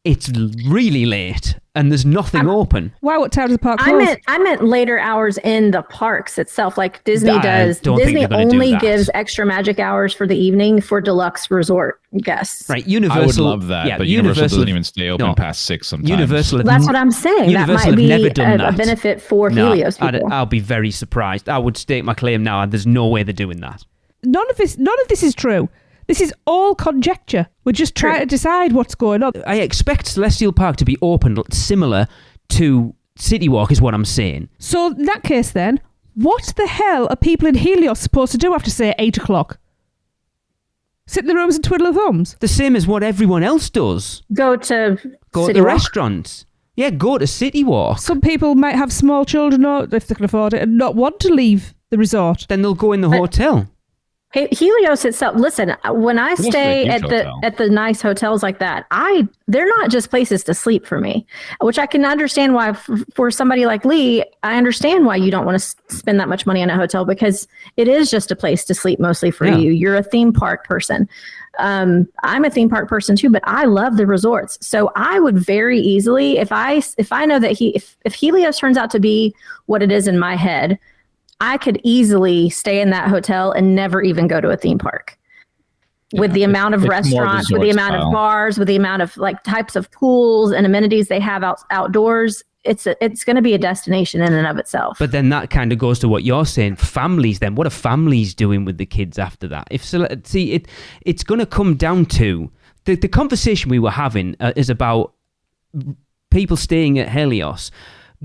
it's really late and there's nothing open. Why would Terra Park close? I meant later hours in the parks itself, like Disney does. Disney only gives extra magic hours for the evening for deluxe resort guests. Right, Universal. I would love that, but Universal doesn't even stay open past 6 sometimes. Universal. That's what I'm saying. Universal that might have be never done a benefit for Helios people. I'll be very surprised. I would stake my claim now. There's no way they're doing that. None of this is true. This is all conjecture. We're just trying to decide what's going on. I expect Celestial Park to be open similar to City Walk is what I'm saying. So in that case then, what the hell are people in Helios supposed to do after, say, 8 o'clock? Sit in the rooms and twiddle their thumbs? The same as what everyone else does. Go to the restaurants. Yeah, go to City Walk. Some people might have small children, or if they can afford it, and not want to leave the resort. Then they'll go in the hotel. Helios itself. Listen, when I stay at the nice hotels like that, they're not just places to sleep for me, which I can understand why for somebody like Lee, I understand why you don't want to spend that much money on a hotel because it is just a place to sleep mostly for you. You're a theme park person. I'm a theme park person too, but I love the resorts. So I would very easily, if I know that if Helios turns out to be what it is in my head, I could easily stay in that hotel and never even go to a theme park. With the amount of restaurants, with the amount of bars, with the amount of like types of pools and amenities they have outdoors, it's going to be a destination in and of itself. But then that kind of goes to what you're saying. Families, then what are families doing with the kids after that? It's going to come down to the conversation we were having is about people staying at Helios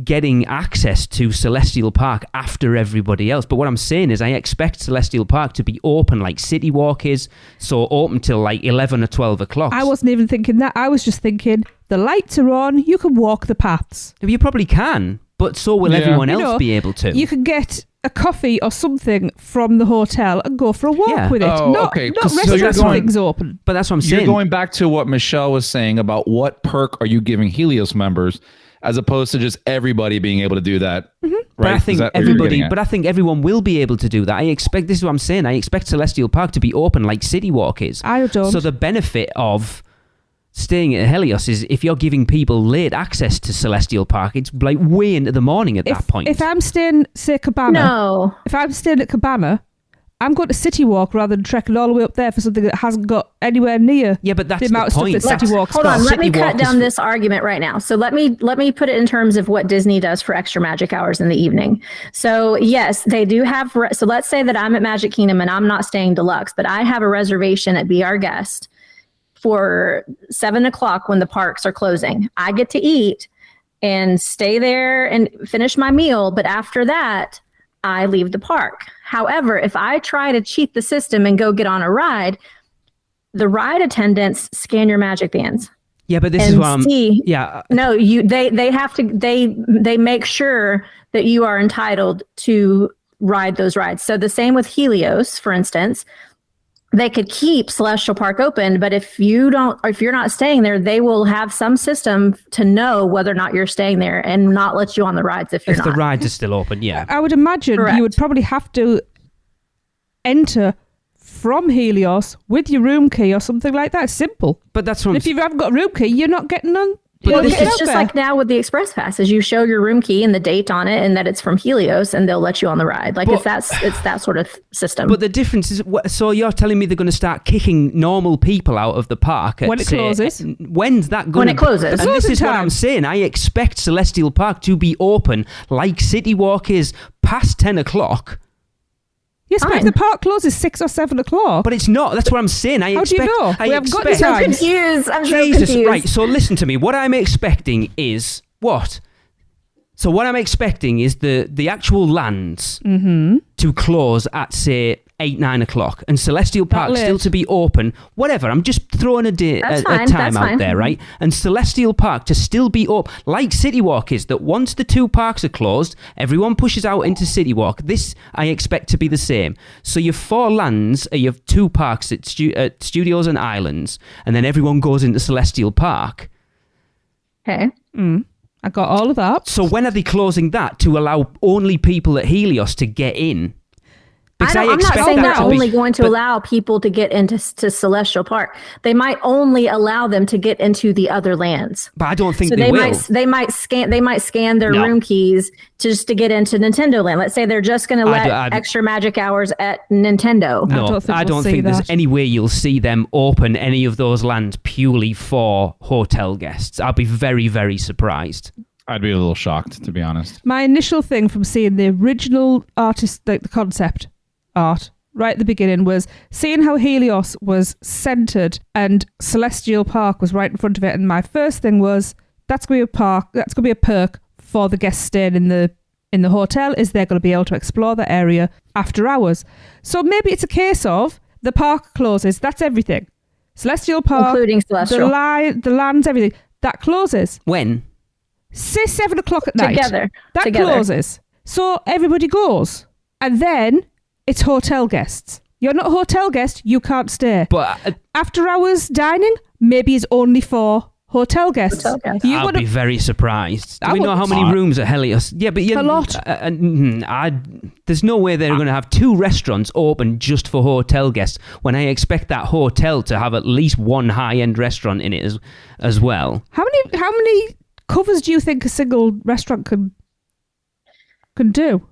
getting access to Celestial Park after everybody else. But what I'm saying is I expect Celestial Park to be open like City Walk is, so open till like 11 or 12 o'clock. I wasn't even thinking that. I was just thinking the lights are on, you can walk the paths. You probably can, but so will everyone else be able to. You can get a coffee or something from the hotel and go for a walk with it. Not restaurants and things open. But that's what I'm saying. You're going back to what Michelle was saying about what perk are you giving Helios members, as opposed to just everybody being able to do that. Mm-hmm. But Right? I think everyone will be able to do that. This is what I'm saying. I expect Celestial Park to be open like City Walk is. I don't. So the benefit of staying at Helios is if you're giving people late access to Celestial Park, it's like way into the morning at that point. If I'm staying, say, Cabana, if I'm staying at Cabana, I'm going to City Walk rather than trekking all the way up there for something that hasn't got anywhere near but that's the amount of point. stuff that City Walk's Hold got. on, let me cut down this argument right now. So let me put it in terms of what Disney does for extra magic hours in the evening. So yes, they do have. So let's say that I'm at Magic Kingdom and I'm not staying deluxe, but I have a reservation at Be Our Guest for 7:00 when the parks are closing. I get to eat and stay there and finish my meal, but after that, I leave the park. However, if I try to cheat the system and go get on a ride, the ride attendants scan your magic bands. Yeah, but this is what I'm... No, they make sure that you are entitled to ride those rides. So the same with Helios, for instance. They could keep Celestial Park open, but if you're not staying there, they will have some system to know whether or not you're staying there and not let you on the rides if you're not. If the rides are still open, yeah. I would imagine you would probably have to enter from Helios with your room key or something like that. It's simple. But that's what if you haven't got a room key, you're not getting on. It's just like now with the Express Passes. You show your room key and the date on it and that it's from Helios and they'll let you on the ride. It's that sort of system. But the difference is, so you're telling me they're going to start kicking normal people out of the park when it closes? When's that going to... When it closes. And this is what I'm saying. I expect Celestial Park to be open like City Walk is past 10:00. Yes, but if the park closes 6 or 7 o'clock. But it's not. That's what I'm saying. How do you know? We haven't got any I'm confused. I'm so Jesus, confused. right. So listen to me. What I'm expecting is what? So what I'm expecting is the actual lands to close at, say, 8, 9 o'clock, and Celestial Park still to be open. Whatever. I'm just throwing a time out there, right? And Celestial Park to still be open, like City Walk is. That once the two parks are closed, everyone pushes out into City Walk. This I expect to be the same. So you have 4 lands, you have 2 parks at Studios and Islands, and then everyone goes into Celestial Park. Okay. I got all of that. So when are they closing that to allow only people at Helios to get in? Because I'm not saying they're only going to allow people to get into Celestial Park. They might only allow them to get into the other lands. But I don't think they will. They might scan their room keys just to get into Nintendo Land. Let's say they're just going to let extra magic hours at Nintendo. No, I don't think there's any way you'll see them open any of those lands purely for hotel guests. I'll be very, very surprised. I'd be a little shocked, to be honest. My initial thing from seeing the original artist, like the concept art right at the beginning, was seeing how Helios was centered and Celestial Park was right in front of it, and my first thing was that's going to be a perk for the guests staying in the hotel, is they're going to be able to explore the area after hours. So maybe it's a case of the park closes, that's everything, Celestial Park, including Celestial, the lands, everything that closes when, say 7 o'clock at night, together closes, so everybody goes, and then it's hotel guests. You're not a hotel guest, you can't stay. But after hours dining, maybe it's only for hotel guests. I'll be very surprised. Do we know how many rooms at Helios? Yeah, but a lot. There's no way they're going to have 2 restaurants open just for hotel guests when I expect that hotel to have at least one high-end restaurant in it as well. How many covers do you think a single restaurant can do?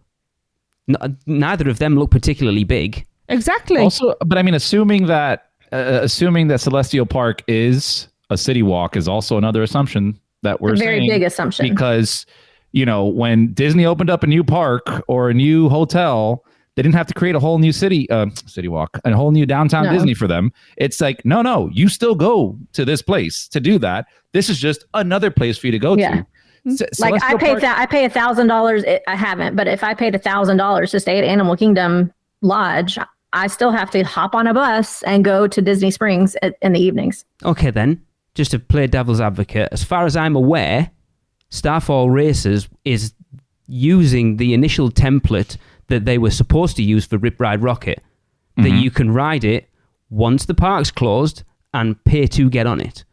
Neither of them look particularly big. Exactly. Also, but I mean, assuming that Celestial Park is a City Walk is also another assumption that we're saying. Very big assumption. Because, when Disney opened up a new park or a new hotel, they didn't have to create a whole new City Walk, a whole new downtown Disney for them. It's like, no, you still go to this place to do that. This is just another place for you to go to. Like I pay $1,000. I haven't, but if I paid $1,000 to stay at Animal Kingdom Lodge, I still have to hop on a bus and go to Disney Springs in the evenings. Okay, then. just to play devil's advocate, as far as I'm aware, Starfall Racers is using the initial template that they were supposed to use for Rip Ride Rocket, that you can ride it once the park's closed and pay to get on it.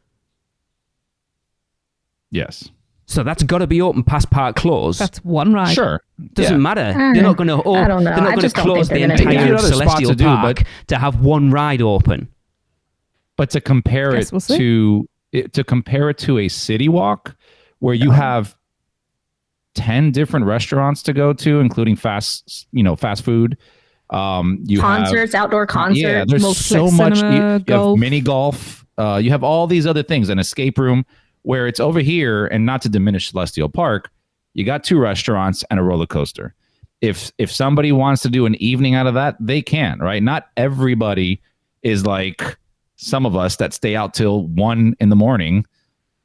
Yes. So that's got to be open past park close. That's one ride. Sure. Doesn't matter. They're not going to. I don't know. They're not I going just to don't close think the they're gonna entire do that. Celestial Spot to do, Park to have one ride open. But to compare Guess it we'll see. to compare it to a city walk where you have 10 different restaurants to go to, including fast food. You Concerts, outdoor concerts. Yeah, there's multiplex so much. cinema, You have golf. mini golf. You have all these other things, an escape room where it's over here, and not to diminish Celestial Park, you got 2 restaurants and a roller coaster. If somebody wants to do an evening out of that, they can, right? Not everybody is like some of us that stay out till 1 a.m.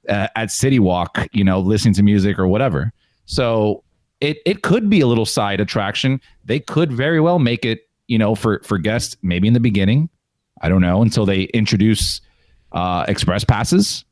At City Walk, listening to music or whatever. So it could be a little side attraction. They could very well make it, for guests, maybe in the beginning. I don't know, until they introduce express passes.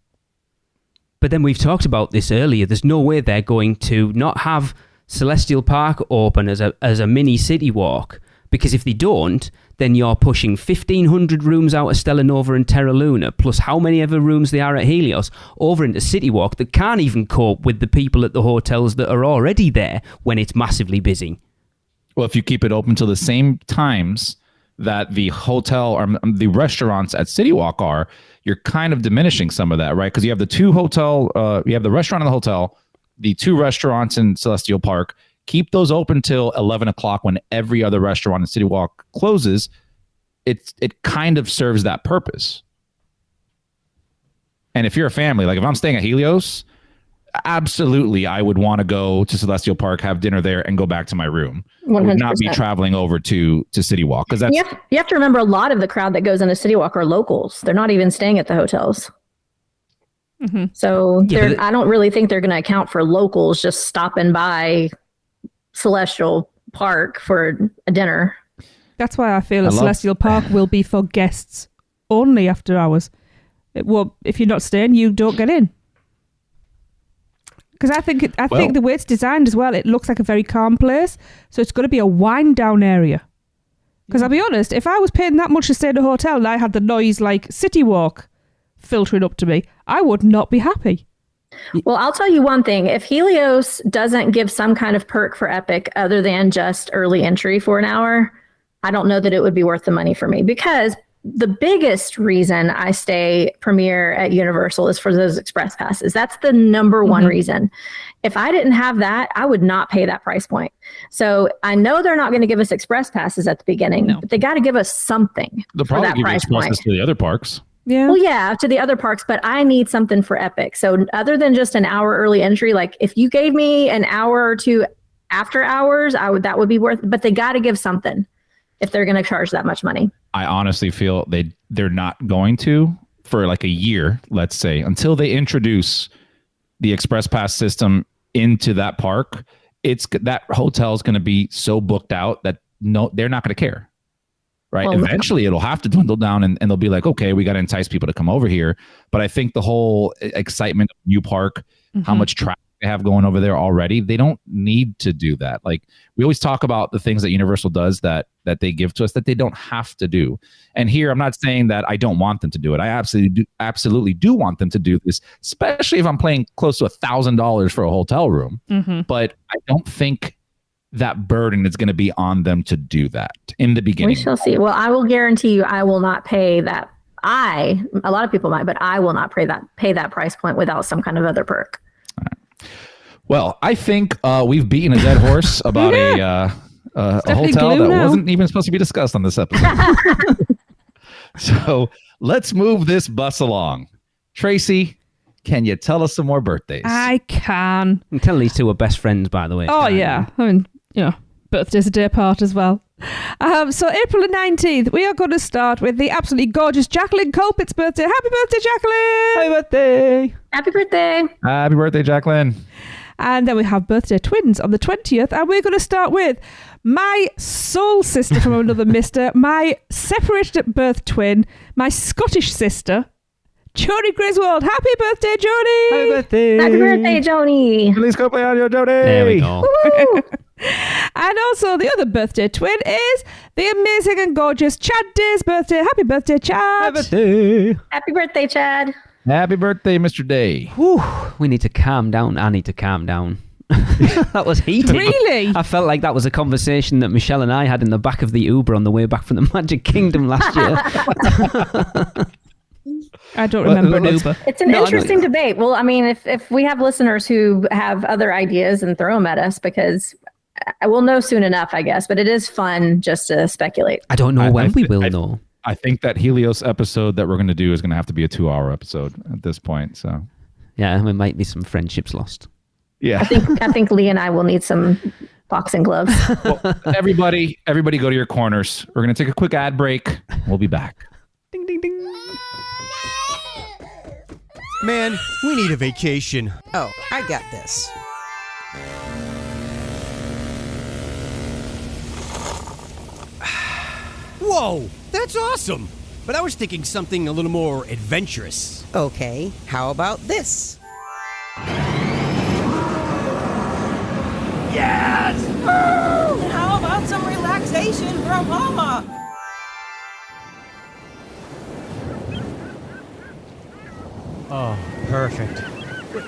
But then we've talked about this earlier. There's no way they're going to not have Celestial Park open as a mini city walk, because if they don't, then you're pushing 1,500 rooms out of Stella Nova and Terra Luna, plus how many ever rooms there are at Helios, over into City Walk that can't even cope with the people at the hotels that are already there when it's massively busy. Well, if you keep it open till the same times that the hotel or the restaurants at City Walk are, you're kind of diminishing some of that, right? Because you have the 2 hotel, you have the restaurant in the hotel, the 2 restaurants in Celestial Park. Keep those open till 11 o'clock when every other restaurant in City Walk closes. It kind of serves that purpose. And if you're a family, like if I'm staying at Helios, absolutely, I would want to go to Celestial Park, have dinner there, and go back to my room. 100%. I would not be traveling over to City Walk, because that's You have to remember, a lot of the crowd that goes into City Walk are locals. They're not even staying at the hotels. So I don't really think they're going to account for locals just stopping by Celestial Park for a dinner. That's why I feel Celestial Park will be for guests only after hours. If you're not staying, you don't get in. Because I think the way it's designed as well, it looks like a very calm place. So it's going to be a wind down area. Because I'll be honest, if I was paying that much to stay in a hotel and I had the noise like City Walk filtering up to me, I would not be happy. Well, I'll tell you one thing. If Helios doesn't give some kind of perk for Epic other than just early entry for an hour, I don't know that it would be worth the money for me, because the biggest reason I stay Premier at Universal is for those express passes. That's the number one reason. If I didn't have that, I would not pay that price point. So I know they're not going to give us express passes at the beginning, but they got to give us something for that price point. To the other parks. Yeah. Well, yeah, to the other parks, but I need something for Epic. So other than just an hour early entry, like if you gave me an hour or 2 after hours, that would be worth it. But they got to give something if they're going to charge that much money. I honestly feel they're not going to for like a year, let's say, until they introduce the Express Pass system into that park. That hotel is going to be so booked out that they're not going to care. Right. Well, eventually it'll have to dwindle down and they'll be like, okay, we got to entice people to come over here. But I think the whole excitement of New Park, how much traffic they have going over there already, they don't need to do that. Like we always talk about the things that Universal does that they give to us that they don't have to do. And here, I'm not saying that I don't want them to do it. I absolutely do want them to do this, especially if I'm paying close to $1,000 for a hotel room. But I don't think that burden is going to be on them to do that in the beginning. We shall see. Well, I will guarantee you I will not pay that. A lot of people might, but I will not pay that price point without some kind of other perk. All right. Well, I think we've beaten a dead horse about a hotel that wasn't even supposed to be discussed on this episode. So let's move this bus along. Tracy, can you tell us some more birthdays? I can. I'm telling these two are best friends, by the way. Oh, yeah. I mean, birthday's a day apart as well. So April the 19th, we are going to start with the absolutely gorgeous Jacqueline Colpitt's birthday. Happy birthday, Jacqueline! Happy birthday! Happy birthday! Happy birthday, Jacqueline! And then we have birthday twins on the 20th, and we're going to start with my soul sister from another mister, my separated at birth twin, my Scottish sister, Jody Griswold. Happy birthday, Jody! Happy birthday! Happy birthday, Joni! Feliz cumpleaños, Jody! There we go. And also the other birthday twin is the amazing and gorgeous Chad Day's birthday. Happy birthday, Chad! Happy birthday! Happy birthday, Chad! Happy birthday, Mr. Day. Whew, we need to calm down. I need to calm down. That was heated. Really? I felt like that was a conversation that Michelle and I had in the back of the Uber on the way back from the Magic Kingdom last year. I don't remember an Uber. It's an interesting debate. Well, I mean, if we have listeners who have other ideas and throw them at us, because we'll know soon enough, I guess. But it is fun just to speculate. I don't know when we will know. I think that Helios episode that we're going to do is going to have to be a 2-hour episode at this point. So, yeah, there might be some friendships lost. Yeah, I think Lee and I will need some boxing gloves. Well, everybody go to your corners. We're going to take a quick ad break. We'll be back. Ding, ding, ding. Man, we need a vacation. Oh, I got this. Whoa, that's awesome. But I was thinking something a little more adventurous. Okay, how about this? Yes! How about some relaxation from Mama? Oh, perfect.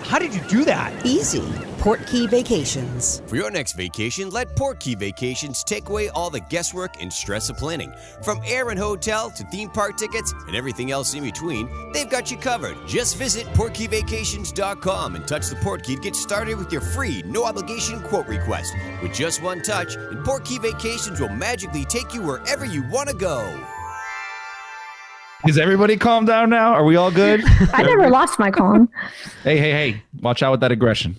How did you do that? Easy. Portkey Vacations. For your next vacation, let Portkey Vacations take away all the guesswork and stress of planning. From air and hotel to theme park tickets and everything else in between, they've got you covered. Just visit PortkeyVacations.com and touch the Portkey to get started with your free, no-obligation quote request. With just one touch, and Portkey Vacations will magically take you wherever you want to go. Is everybody calm down now? Are we all good? I never lost my calm. Hey. Watch out with that aggression.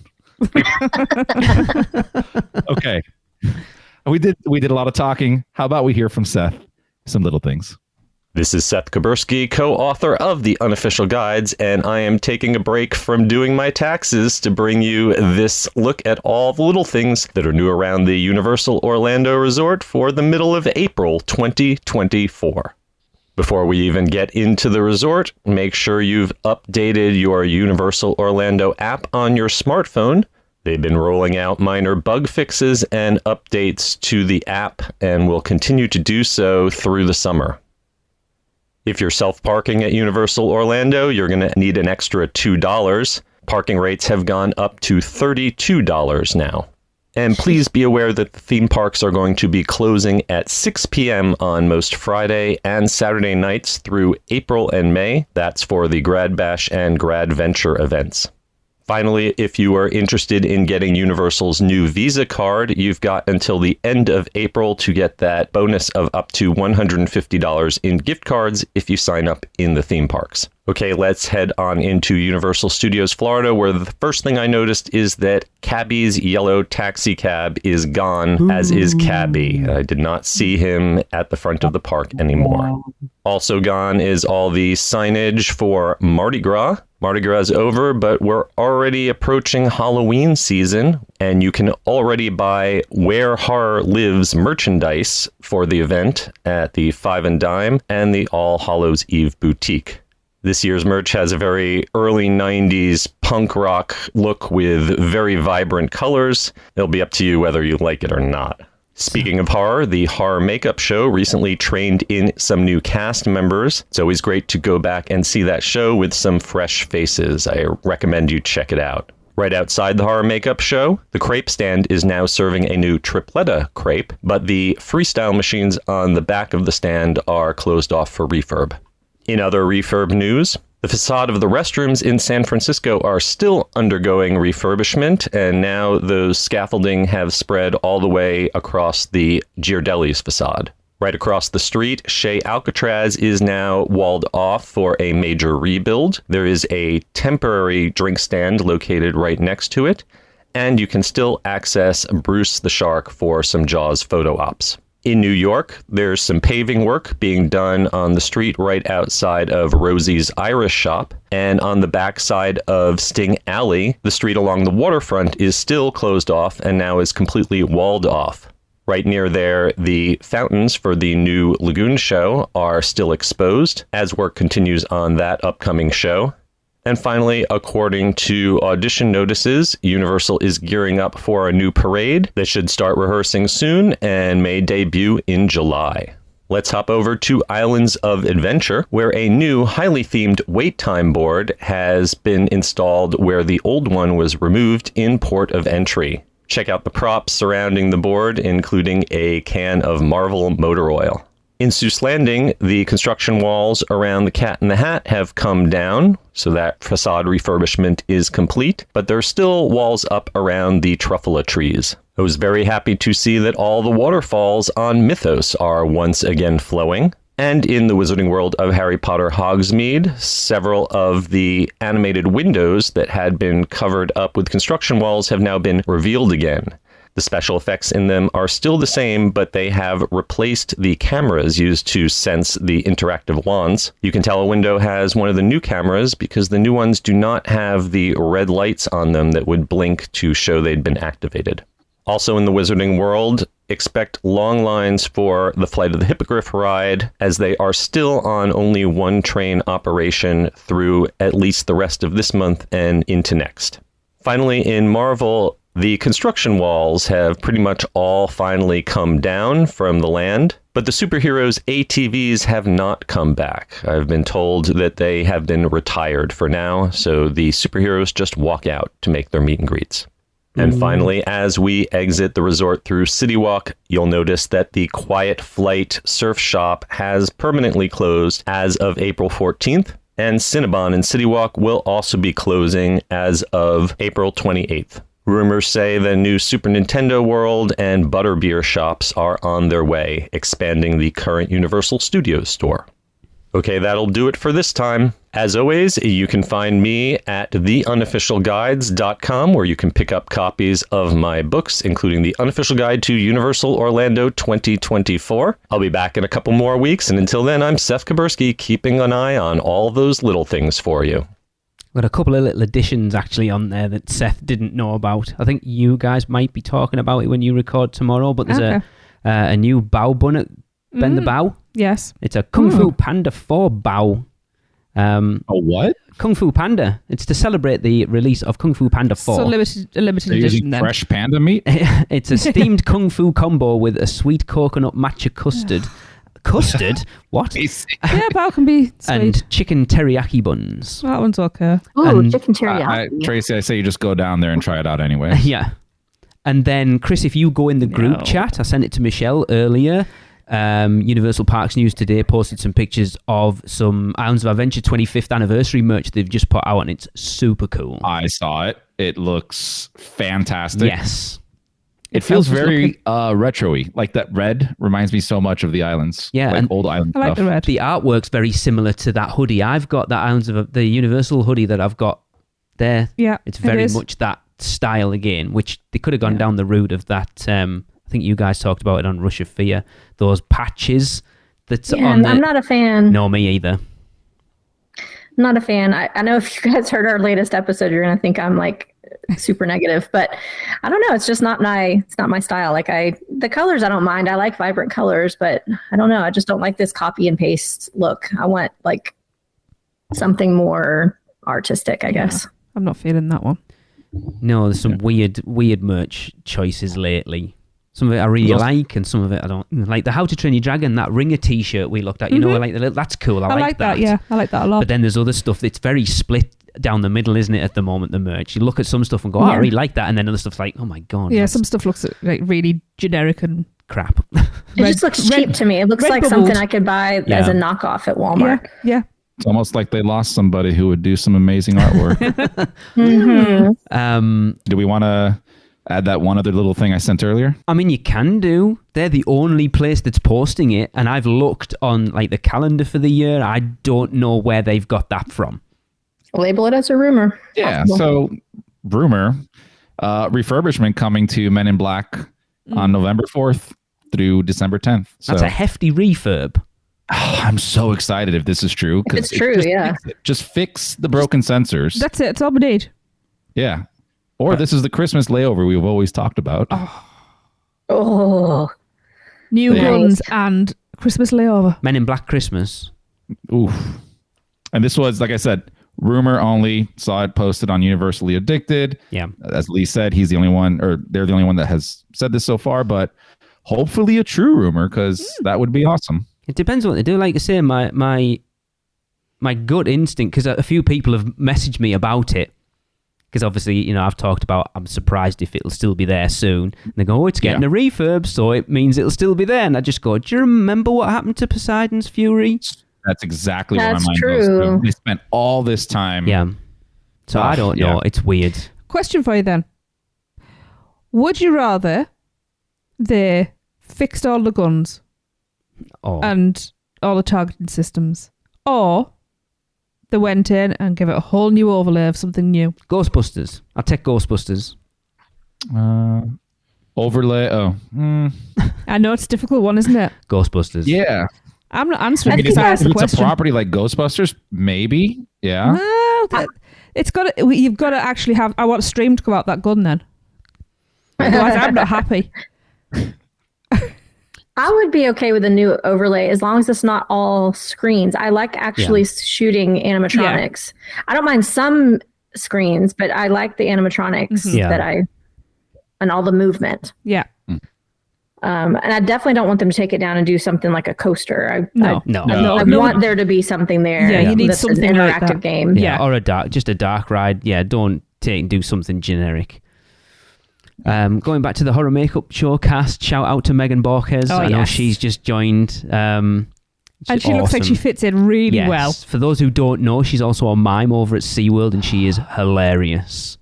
Okay. We did a lot of talking. How about we hear from Seth? Some little things. This is Seth Kabursky, co-author of The Unofficial Guides, and I am taking a break from doing my taxes to bring you this look at all the little things that are new around the Universal Orlando Resort for the middle of April 2024. Before we even get into the resort, make sure you've updated your Universal Orlando app on your smartphone. They've been rolling out minor bug fixes and updates to the app and will continue to do so through the summer. If you're self-parking at Universal Orlando, you're going to need an extra $2. Parking rates have gone up to $32 now. And please be aware that the theme parks are going to be closing at 6 p.m. on most Friday and Saturday nights through April and May. That's for the Grad Bash and Grad Venture events. Finally, if you are interested in getting Universal's new Visa card, you've got until the end of April to get that bonus of up to $150 in gift cards if you sign up in the theme parks. Okay, let's head on into Universal Studios Florida, where the first thing I noticed is that Cabby's yellow taxi cab is gone, as is Cabby. I did not see him at the front of the park anymore. Also gone is all the signage for Mardi Gras. Mardi Gras is over, but we're already approaching Halloween season, and you can already buy Where Horror Lives merchandise for the event at the Five and Dime and the All Hallows Eve boutique. This year's merch has a very early 90s punk rock look with very vibrant colors. It'll be up to you whether you like it or not. Speaking of horror, the Horror Makeup Show recently trained in some new cast members. It's always great to go back and see that show with some fresh faces. I recommend you check it out. Right outside the Horror Makeup Show, the crepe stand is now serving a new tripletta crepe, but the freestyle machines on the back of the stand are closed off for refurb. In other refurb news, the facade of the restrooms in San Francisco are still undergoing refurbishment, and now those scaffolding have spread all the way across the Ghirardelli's facade. Right across the street, Chez Alcatraz is now walled off for a major rebuild. There is a temporary drink stand located right next to it, and you can still access Bruce the Shark for some Jaws photo ops. In New York, there's some paving work being done on the street right outside of Rosie's Irish Shop. And on the backside of Sting Alley, the street along the waterfront is still closed off and now is completely walled off. Right near there, the fountains for the new Lagoon show are still exposed as work continues on that upcoming show. And finally, according to audition notices, Universal is gearing up for a new parade that should start rehearsing soon and may debut in July. Let's hop over to Islands of Adventure, where a new highly themed wait time board has been installed where the old one was removed in port of entry. Check out the props surrounding the board, including a can of Marvel motor oil. In Seuss Landing, the construction walls around the Cat in the Hat have come down, so that facade refurbishment is complete, but there's still walls up around the truffula trees. I was very happy to see that all the waterfalls on Mythos are once again flowing. And in the Wizarding World of Harry Potter Hogsmeade, several of the animated windows that had been covered up with construction walls have now been revealed again. The special effects in them are still the same, but they have replaced the cameras used to sense the interactive wands. You can tell a window has one of the new cameras because the new ones do not have the red lights on them that would blink to show they'd been activated. Also in the Wizarding World, expect long lines for the Flight of the Hippogriff ride, as they are still on only one train operation through at least the rest of this month and into next. Finally, in Marvel, the construction walls have pretty much all finally come down from the land, but the superheroes' ATVs have not come back. I've been told that they have been retired for now, so the superheroes just walk out to make their meet and greets. And finally, as we exit the resort through City Walk, you'll notice that the Quiet Flight Surf Shop has permanently closed as of April 14th, and Cinnabon and City Walk will also be closing as of April 28th. Rumors say the new Super Nintendo World and Butterbeer shops are on their way, expanding the current Universal Studios store. Okay, that'll do it for this time. As always, you can find me at theunofficialguides.com, where you can pick up copies of my books, including the Unofficial Guide to Universal Orlando 2024. I'll be back in a couple more weeks, and until then, I'm Seth Kaburski, keeping an eye on all those little things for you. Got a couple of little additions actually on there that Seth didn't know about. I think you guys might be talking about it when you record tomorrow, but there's a new bow bun at Bend the Bow. Yes. It's a Kung Fu Panda 4 bow. A what? Kung Fu Panda. It's to celebrate the release of Kung Fu Panda 4. So limited edition then. Fresh panda meat? It's a steamed Kung Fu combo with a sweet coconut matcha custard. Custard? What? Yeah, bow can be sweet. And chicken teriyaki buns. That one's okay. Oh, chicken teriyaki. Tracy, I say you just go down there and try it out anyway. Yeah. And then, Chris, if you go in the group chat, I sent it to Michelle earlier. Universal Parks News today posted some pictures of some Islands of Adventure 25th anniversary merch they've just put out, and it's super cool. I saw it. It looks fantastic. Yes. It feels very retro-y. Like that red reminds me so much of the islands. Yeah. Like and old island I like stuff. the red. The artwork's very similar to that hoodie. I've got that Islands of the Universal hoodie that I've got there. Yeah. It's very much that style again, which they could have gone down the route of that. I think you guys talked about it on Rush of Fear. Those patches that's on there. I'm not a fan. No, me either. Not a fan. I know if you guys heard our latest episode, you're gonna think I'm like super negative, but I don't know. It's just not my style. Like the colors I don't mind. I like vibrant colors, but I don't know. I just don't like this copy and paste look. I want like something more artistic, I guess. I'm not feeling that one. No, there's some weird merch choices lately. Some of it I really like, and some of it I don't. Like the How to Train Your Dragon, that Ringer t-shirt we looked at. You know, I like that's cool. I like that. Yeah, I like that a lot. But then there's other stuff that's very split down the middle, isn't it, at the moment, the merch? You look at some stuff and go, I really like that. And then other stuff's like, oh my God. Yeah, some stuff looks like really generic and crap. It just looks cheap to me. It looks like something I could buy as a knockoff at Walmart. Yeah. It's almost like they lost somebody who would do some amazing artwork. Do we want to add that one other little thing I sent earlier? I mean, you can do. They're the only place that's posting it, and I've looked on like the calendar for the year. I don't know where they've got that from. Label it as a rumor. Yeah, so rumor, refurbishment coming to Men in Black on November 4th through December 10th. So that's a hefty refurb. Oh, I'm so excited if this is true. It's true, Just fix the broken sensors. That's it. It's all we need. Yeah. Or this is the Christmas layover we've always talked about. Oh, New Yeah. guns and Christmas layover. Men in Black Christmas. Oof. And this was, like I said, rumor only. Saw it posted on Universally Addicted. Yeah. As Lee said, he's the only one, or they're the only one that has said this so far, but hopefully a true rumor, because that would be awesome. It depends on what they do. Like I say, my gut instinct, because a few people have messaged me about it, because obviously, I've talked about I'm surprised if it'll still be there soon. And they go, it's getting a refurb, so it means it'll still be there. And I just go, do you remember what happened to Poseidon's Fury? That's exactly where my mind true. goes to. They spent all this time. Yeah. So I don't know. It's weird. Question for you then. Would you rather they fixed all the guns and all the targeting systems, or they went in and gave it a whole new overlay of something new? Ghostbusters. I'll take Ghostbusters. Overlay. I know it's a difficult one, isn't it? Ghostbusters. Yeah. I'm not answering I mean, because I asked the if it's a question. property like Ghostbusters, maybe. Yeah. Well, it's got to, you've got to actually have. I want a stream to come out that gun then. Otherwise, I'm not happy. I would be okay with a new overlay as long as it's not all screens. I like actually shooting animatronics. I don't mind some screens, but I like the animatronics and all the movement. Yeah. And I definitely don't want them to take it down and do something like a coaster. No. I want there to be something there. Yeah, you need that's something an like interactive that. game. Yeah, or just a dark ride. Yeah, don't do something generic. Going back to the horror makeup show cast, shout out to Megan Borges. I know she's just joined. And she looks like she fits in really well. For those who don't know, she's also a mime over at SeaWorld, and she is hilarious.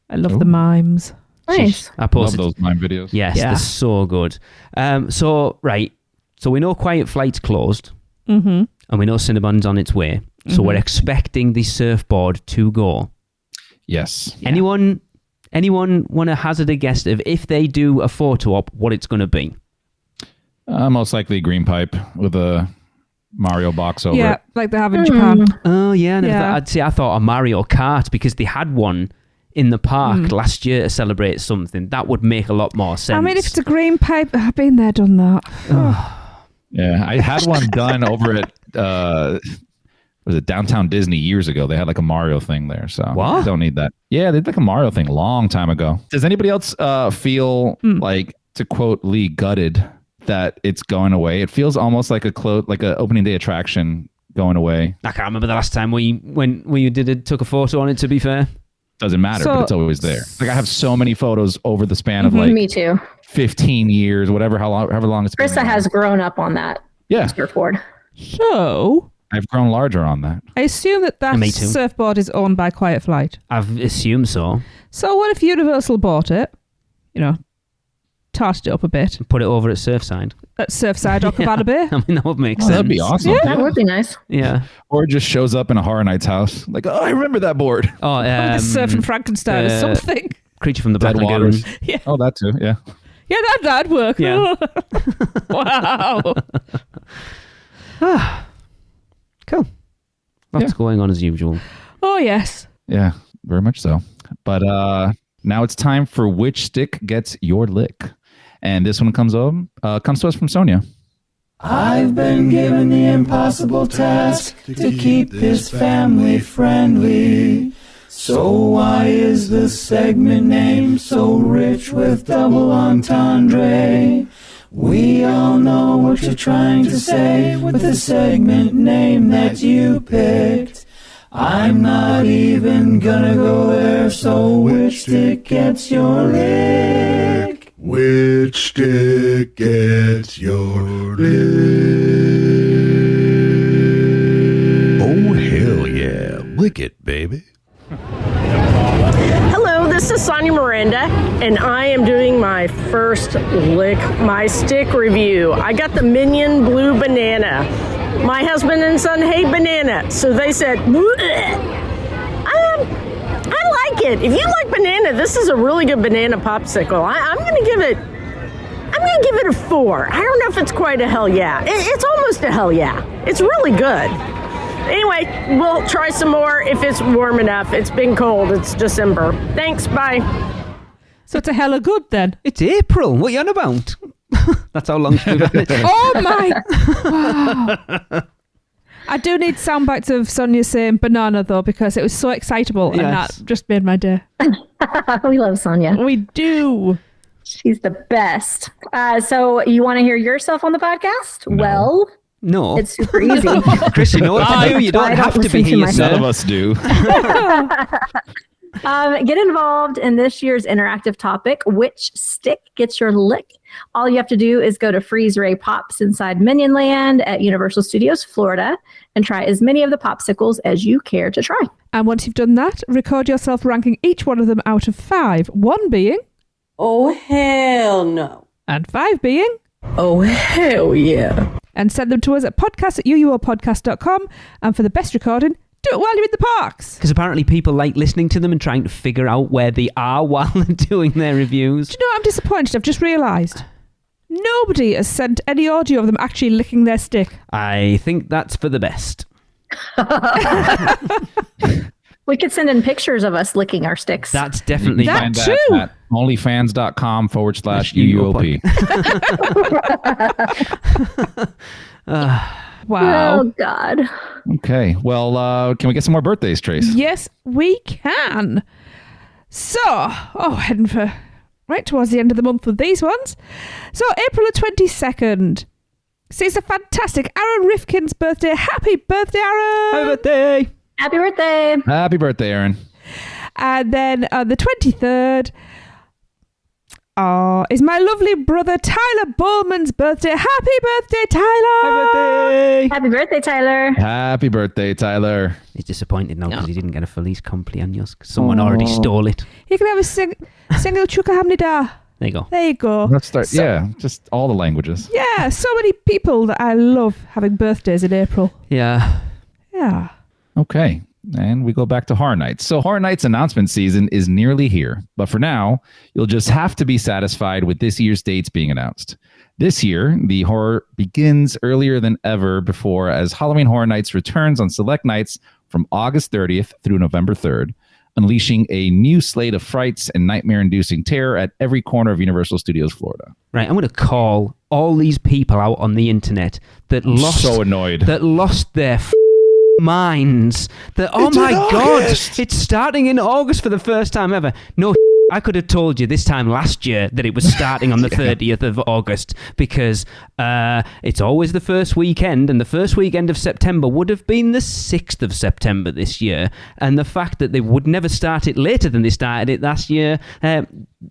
I love the mimes. Nice. I posted Love those mime videos. Yes, they're so good. So we know Quiet Flight's closed, and we know Cinnabon's on its way. So we're expecting the surfboard to go. Yes. Yeah. Anyone want to hazard a guess of if they do a photo op, what it's going to be? Most likely green pipe with a Mario box over Yeah, it. like they have in Japan. Oh yeah, I thought a Mario Kart, because they had one in the park last year to celebrate something. That would make a lot more sense. I mean, if it's a green pipe, I've been there, done that. Yeah, I had one done over at was it Downtown Disney years ago. They had like a Mario thing there, so I don't need that. Yeah, they had like a Mario thing a long time ago. Does anybody else feel like, to quote Lee, gutted that it's going away? It feels almost like a opening day attraction going away. I can't remember the last time we took a photo on it, to be fair. Doesn't matter, but it's always there. Like, I have so many photos over the span of like Me too. 15 years, however long it's been. Krista has grown up on that surfboard. So I've grown larger on that. I assume that Me too. surfboard is owned by Quiet Flight. I've assumed so. So what if Universal bought it, tarted it up a bit, Put it over at Surfside. at Surfside or Cabana Bay? I mean, that would make sense. That'd be awesome. Yeah, that would be nice. Yeah. Or it just shows up in a Horror Nights house. Like, oh, I remember that board. Oh, The Surf and Frankenstein or something. Creature from the Black Dead Lagoon. Waters. Yeah. Oh, that too. Yeah. Yeah, that'd work. Yeah. Wow. Cool. Lots going on as usual. Oh, yes. Yeah, very much so. But now it's time for Which Stick Gets Your Lick. And this one comes to us from Sonia. I've been given the impossible task to keep this family friendly. So why is the segment name so rich with double entendre? We all know what you're trying to say with the segment name that you picked. I'm not even gonna go there, so which stick gets your lick? Which stick gets your lick? Oh, hell yeah. Lick it, baby. Hello, this is Sonia Miranda, and I am doing my first Lick My Stick review. I got the Minion Blue Banana. My husband and son hate banana, so they said, I like it. If you like banana, this is a really good banana popsicle. I'm gonna give it a 4. I don't know if it's quite a hell yeah. It's almost a hell yeah. It's really good. Anyway, we'll try some more if it's warm enough. It's been cold. It's December. Thanks. Bye. So it's a hella good then. It's April. What are you on about? That's how long it's been. Oh my! Wow. I do need sound bites of Sonia saying banana though, because it was so excitable and that just made my day. We love Sonia. We do. She's the best. So you want to hear yourself on the podcast? No. Well, no. It's super easy. Chris, you know what to do. You don't have to be here yourself. None of us do. Get involved in this year's interactive topic, Which Stick Gets Your Lick? All you have to do is go to Freeze Ray Pops inside Minion Land at Universal Studios, Florida, and try as many of the popsicles as you care to try. And once you've done that, record yourself ranking each one of them out of 5. 1 being... Oh, hell no. And 5 being... Oh, hell yeah. And send them to us at podcast@uuopodcast.com. And for the best recording, do it while you're in the parks. Because apparently people like listening to them and trying to figure out where they are while they're doing their reviews. Do you know what I'm disappointed? I've just realised. Nobody has sent any audio of them actually licking their stick. I think that's for the best. We could send in pictures of us licking our sticks. That's definitely Find that at onlyfans.com/UUOP. Wow. Oh, God. Okay. Well, can we get some more birthdays, Trace? Yes, we can. So, heading for right towards the end of the month with these ones. So, April the 22nd. So it's a fantastic Aaron Rifkin's birthday. Happy birthday, Aaron! Happy birthday! Happy birthday! Happy birthday, Aaron. And then the 23rd is my lovely brother Tyler Bowman's birthday. Happy birthday, Tyler! Happy birthday! Happy birthday, Tyler! Happy birthday, Tyler. He's disappointed now because he didn't get a Feliz Cumpleaños because someone already stole it. You can have a single Chuka Hamnida. There you go. There you go. Let's start. Just all the languages. Yeah, so many people that I love having birthdays in April. Yeah. Yeah. Okay. And we go back to Horror Nights. So Horror Nights announcement season is nearly here. But for now, you'll just have to be satisfied with this year's dates being announced. This year, the horror begins earlier than ever before as Halloween Horror Nights returns on select nights from August 30th through November 3rd, unleashing a new slate of frights and nightmare-inducing terror at every corner of Universal Studios Florida. Right, I'm going to call all these people out on the internet that so annoyed. That lost their minds. That, oh my God, it's starting in August for the first time ever. No, I could have told you this time last year that it was starting on the 30th of August because it's always the first weekend, and the first weekend of September would have been the 6th of September this year. And the fact that they would never start it later than they started it last year,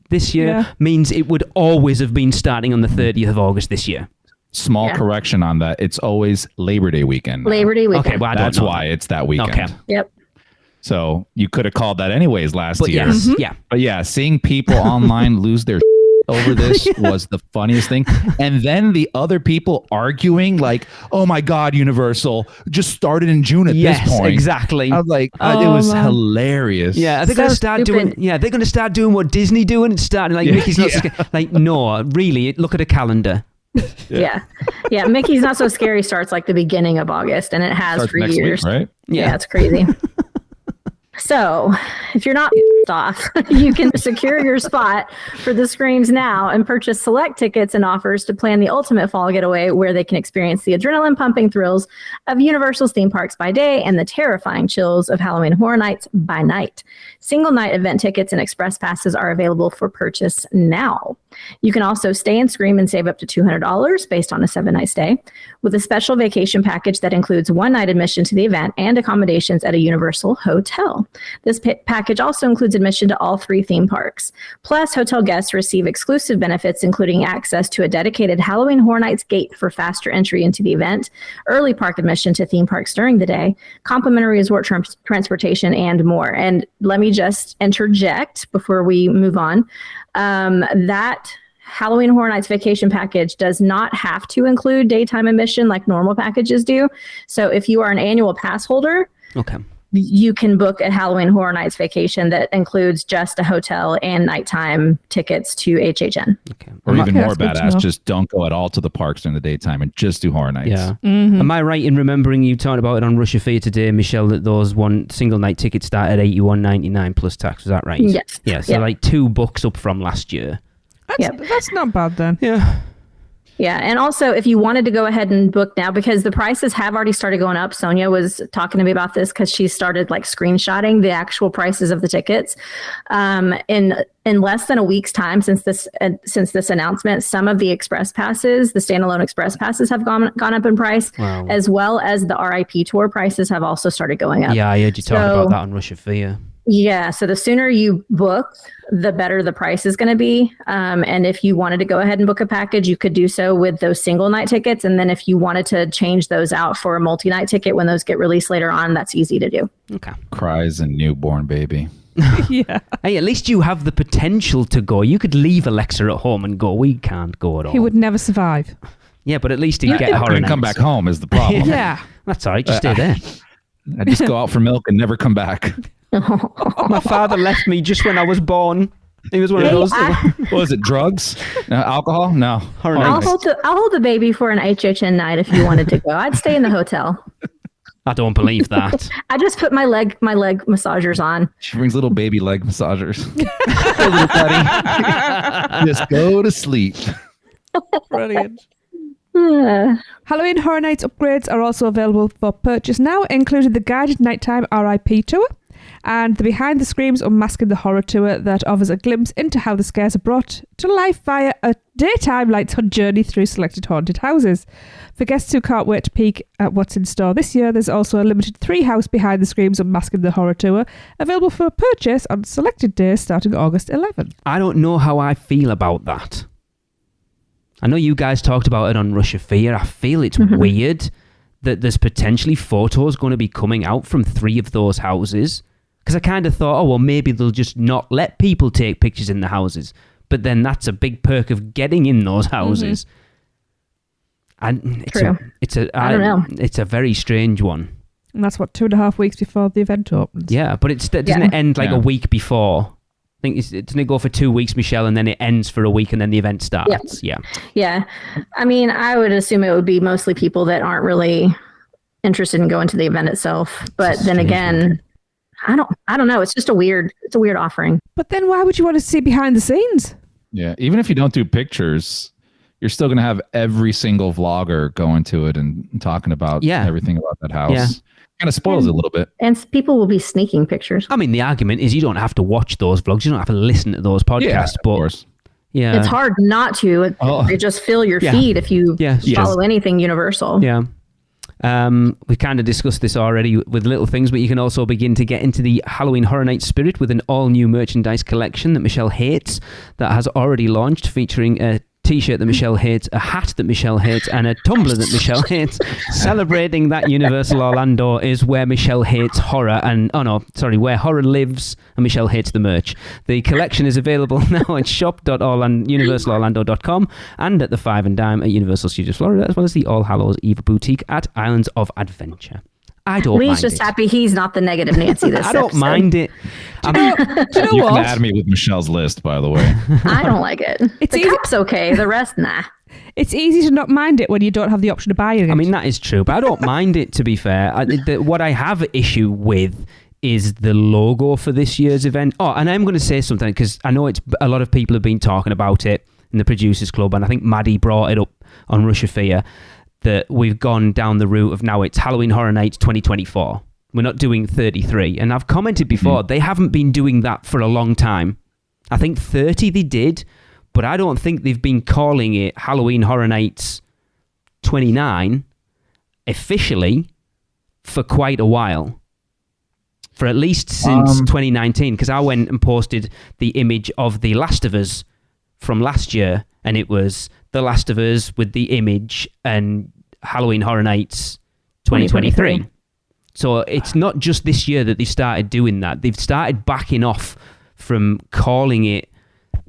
this year, means it would always have been starting on the 30th of August this year. Small correction on that. It's always Labor Day weekend. Labor Day weekend. Okay, well, that's why it's that weekend. Okay. Yep. So you could have called that anyways last year. Yes, yeah. But yeah, seeing people online lose their over this was the funniest thing. And then the other people arguing like, oh my God, Universal just started in June at this point. Yes, exactly. I was like, it was hilarious. Yeah, they're going to start doing. Yeah, they're going to start doing what Disney doing and starting like Mickey's not like. No, really, look at a calendar. Yeah. Mickey's Not So Scary starts like the beginning of August, and it has Starts for next years. week, right? Yeah, it's crazy. So, if you're not off, you can secure your spot for the screams now and purchase select tickets and offers to plan the ultimate fall getaway where they can experience the adrenaline-pumping thrills of Universal's theme parks by day and the terrifying chills of Halloween Horror Nights by night. Single-night event tickets and express passes are available for purchase now. You can also stay and scream and save up to $200 based on a 7-night stay with a special vacation package that includes 1-night admission to the event and accommodations at a Universal hotel. This package also includes admission to all 3 theme parks. Plus, hotel guests receive exclusive benefits, including access to a dedicated Halloween Horror Nights gate for faster entry into the event, early park admission to theme parks during the day, complimentary resort transportation, and more. And let me just interject before we move on. That Halloween Horror Nights vacation package does not have to include daytime admission like normal packages do. So if you are an annual pass holder, you can book a Halloween Horror Nights vacation that includes just a hotel and nighttime tickets to HHN. Okay. Or even more good to know. badass, just don't go at all to the parks during the daytime and just do Horror Nights. Yeah. Am I right in remembering you talking about it on Russia Fear today, Michelle, that those one single night tickets start at $81.99 plus tax? Was that right? Yes. Yeah, so like $2 up from last year. That's not bad then. Yeah. Yeah, and also if you wanted to go ahead and book now, because the prices have already started going up. Sonia was talking to me about this because she started like screenshotting the actual prices of the tickets. In less than a week's time since this announcement, some of the express passes, the standalone express passes, have gone up in price, as well as the RIP tour prices have also started going up. Yeah, I heard you talking about that on Russia Fear. Yeah, so the sooner you book, the better the price is going to be. And if you wanted to go ahead and book a package, you could do so with those single night tickets. And then if you wanted to change those out for a multi-night ticket when those get released later on, that's easy to do. Okay. Cries and newborn baby. Yeah. Hey, at least you have the potential to go. You could leave Alexa at home and go. We can't go at all. He would never survive. Yeah, but at least he'd get horror And nights. come back home is the problem. Yeah. That's all right. Just stay there. I just go out for milk and never come back. My father left me just when I was born. He was one of those. What was it? Drugs? Alcohol? No. I'll hold the baby for an HHN night if you wanted to go. I'd stay in the hotel. I don't believe that. I just put my leg massagers on. She brings little baby leg massagers. Hey, little buddy. Just go to sleep. Brilliant. Halloween Horror Nights upgrades are also available for purchase now, including the guided nighttime RIP tour and the Behind the Screams Unmasking the Horror tour that offers a glimpse into how the scares are brought to life via a daytime lights hunt journey through selected haunted houses. For guests who can't wait to peek at what's in store this year, there's also a limited 3-house Behind the Screams Unmasking the Horror tour available for purchase on selected days starting August 11th. I don't know how I feel about that. I know you guys talked about it on Russia Fear. I feel it's weird that there's potentially photos going to be coming out from 3 of those houses. Because I kind of thought, oh, well, maybe they'll just not let people take pictures in the houses. But then that's a big perk of getting in those houses. And it's I don't know. It's a very strange one. And that's 2.5 weeks before the event opens. Yeah, but doesn't it end like a week before? I think doesn't it go for 2 weeks, Michelle, and then it ends for a week and then the event starts? Yeah. I mean, I would assume it would be mostly people that aren't really interested in going to the event itself. But then again, I don't know. It's just a weird offering. But then why would you want to see behind the scenes? Yeah. Even if you don't do pictures, you're still going to have every single vlogger going to it and talking about everything about that house. Yeah. Kind of spoils it a little bit. And people will be sneaking pictures. I mean, the argument is you don't have to watch those vlogs. You don't have to listen to those podcasts. Yeah, of course. Yeah. It's hard not to. It just fill your feed if you follow anything Universal. Yeah. We kind of discussed this already with little things, but you can also begin to get into the Halloween Horror Night spirit with an all-new merchandise collection that Michelle hates that has already launched, featuring a t-shirt that Michelle hates, a hat that Michelle hates, and a tumbler that Michelle hates. Celebrating that Universal Orlando is where Michelle hates horror where horror lives and Michelle hates the merch. The collection is available now at shop.universalorlando.com and at the 5 and Dime at Universal Studios Florida, as well as the All Hallows Eve Boutique at Islands of Adventure. I don't mind Lee's just happy he's not the negative Nancy this I don't episode. mind it. Do you know You what? can add me with Michelle's list, by the way. I don't like it. The cup's okay. The rest, nah. It's easy to not mind it when you don't have the option of buying it. I mean, that is true, but I don't mind it, to be fair. What I have issue with is the logo for this year's event. Oh, and I'm going to say something, because I know a lot of people have been talking about it in the Producers Club, and I think Maddie brought it up on Russia Fear, that we've gone down the route of now it's Halloween Horror Nights 2024. We're not doing 33. And I've commented before, they haven't been doing that for a long time. I think 30 they did, but I don't think they've been calling it Halloween Horror Nights 29 officially for quite a while. For at least since 2019, because I went and posted the image of The Last of Us from last year, and it was The Last of Us with the image and Halloween Horror Nights 2023. So it's not just this year that they've started doing that. They've started backing off from calling it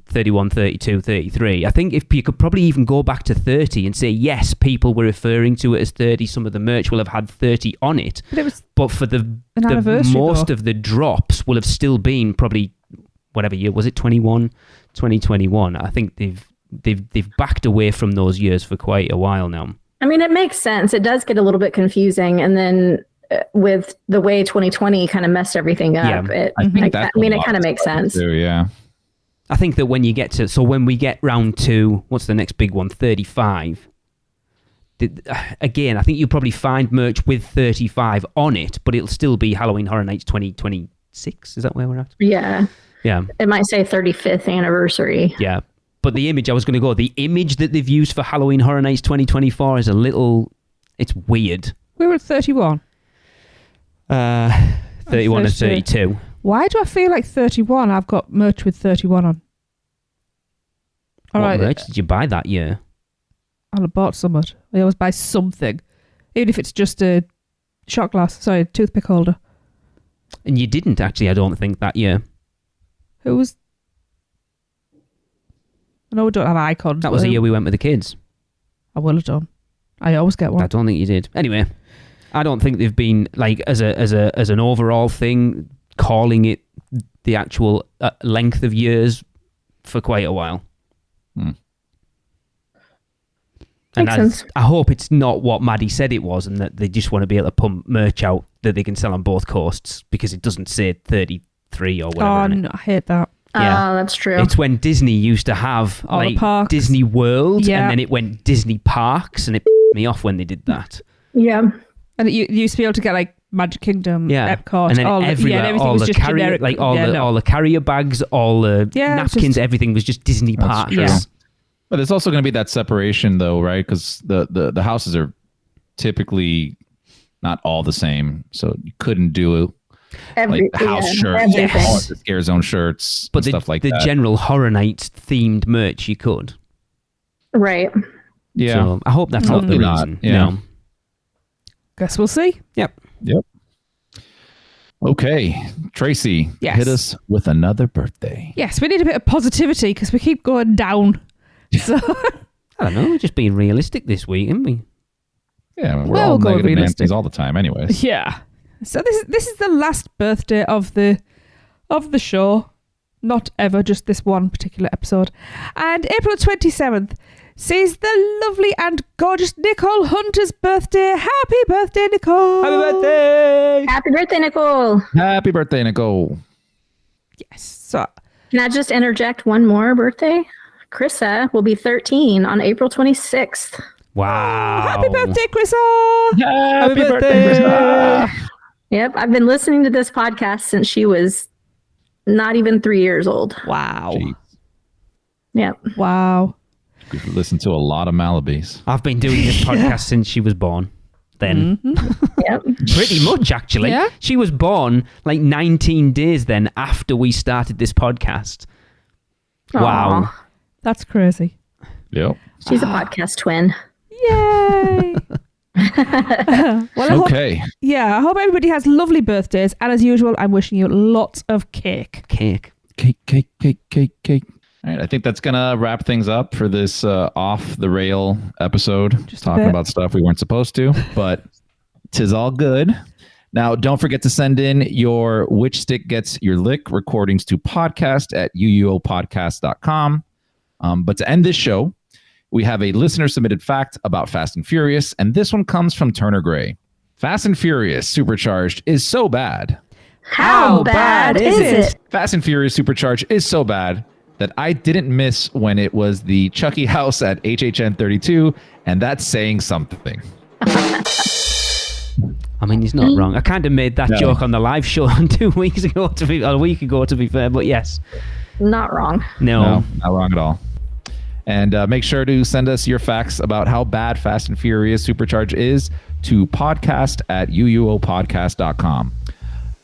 31, 32, 33. I think if you could probably even go back to 30 and say, yes, people were referring to it as 30. Some of the merch will have had 30 on it. But for the most of the drops will have still been probably, whatever year, was it 2021? I think they've backed away from those years for quite a while now. I mean, it makes sense. It does get a little bit confusing. And then with the way 2020 kind of messed everything up, it kind of makes sense. Yeah. I think that when we get round to, what's the next big one, 35, again, I think you'll probably find merch with 35 on it, but it'll still be Halloween Horror Nights 2026. Is that where we're at? Yeah. Yeah. It might say 35th anniversary. Yeah. But the image the image that they've used for Halloween Horror Nights 2024 is it's weird. We were at 31. 31 and 32. Why do I feel like 31? I've got merch with 31 on. What merch did you buy that year? I bought something. I always buy something. Even if it's just a toothpick holder. And you didn't actually, I don't think, that year. Who was... No, we don't have icons. That was the year we went with the kids. I will have done. I always get one. I don't think you did. Anyway, I don't think they've been, like, as an overall thing, calling it the actual length of years for quite a while. And I hope it's not what Maddie said it was, and that they just want to be able to pump merch out that they can sell on both coasts, because it doesn't say 33 or whatever. Oh, no, I hate that. Yeah, that's true. It's when Disney used to have all the parks. Disney World, and then it went Disney Parks, and it me off when they did that. Yeah. And you used to be able to get like Magic Kingdom, Epcot, and then everywhere, everything was just generic. Like all the carrier bags, all the napkins, everything was just Disney Parks. Yeah. But there's also going to be that separation, though, right? Because the houses are typically not all the same, so you couldn't do like the house shirts, the Scare Zone shirts, but stuff like that. The general Horror Nights themed merch, you could. Right. Yeah. So I hope that's not the reason. Yeah. No. Guess we'll see. Yep. Okay, Tracy, hit us with another birthday. Yes, we need a bit of positivity because we keep going down. So I don't know. We're just being realistic this week, aren't we? Yeah, we're all negative Nancy's all the time, anyways. Yeah. So this is the last birthday of the show, not ever, just this one particular episode. And April 27th sees the lovely and gorgeous Nicole Hunter's birthday. Happy birthday, Nicole! Happy birthday! Happy birthday, Nicole! Happy birthday, Nicole! Yes. So can I just interject one more birthday? Krissa will be 13 on April 26th. Wow! Happy birthday, Krissa! Happy birthday, Krissa! Yep, I've been listening to this podcast since she was not even 3 years old. Wow. Jeez. Yep. Wow. We've listened to a lot of Malibis. I've been doing this podcast since she was born. Then. Mm-hmm. Yep. Pretty much, actually. Yeah? She was born like 19 days then after we started this podcast. Aww. Wow. That's crazy. Yep. She's a podcast twin. Yay! Well, I hope everybody has lovely birthdays, and as usual, I'm wishing you lots of cake. Cake. All right, I think that's gonna wrap things up for this off the rail episode. Just talking about stuff we weren't supposed to, but 'tis all good. Now, don't forget to send in your Which Stick Gets Your Lick recordings to podcast@uuopodcast.com. But to end this show, we have a listener-submitted fact about Fast and Furious, and this one comes from Turner Gray. Fast and Furious Supercharged is so bad. How bad is it? Fast and Furious Supercharged is so bad that I didn't miss when it was the Chucky house at HHN 32, and that's saying something. I mean, he's not wrong. I kind of made that joke on the live show 2 weeks ago, a week ago, to be fair, but yes. Not wrong. No, not wrong at all. And make sure to send us your facts about how bad Fast and Furious Supercharged is to podcast@uuopodcast.com.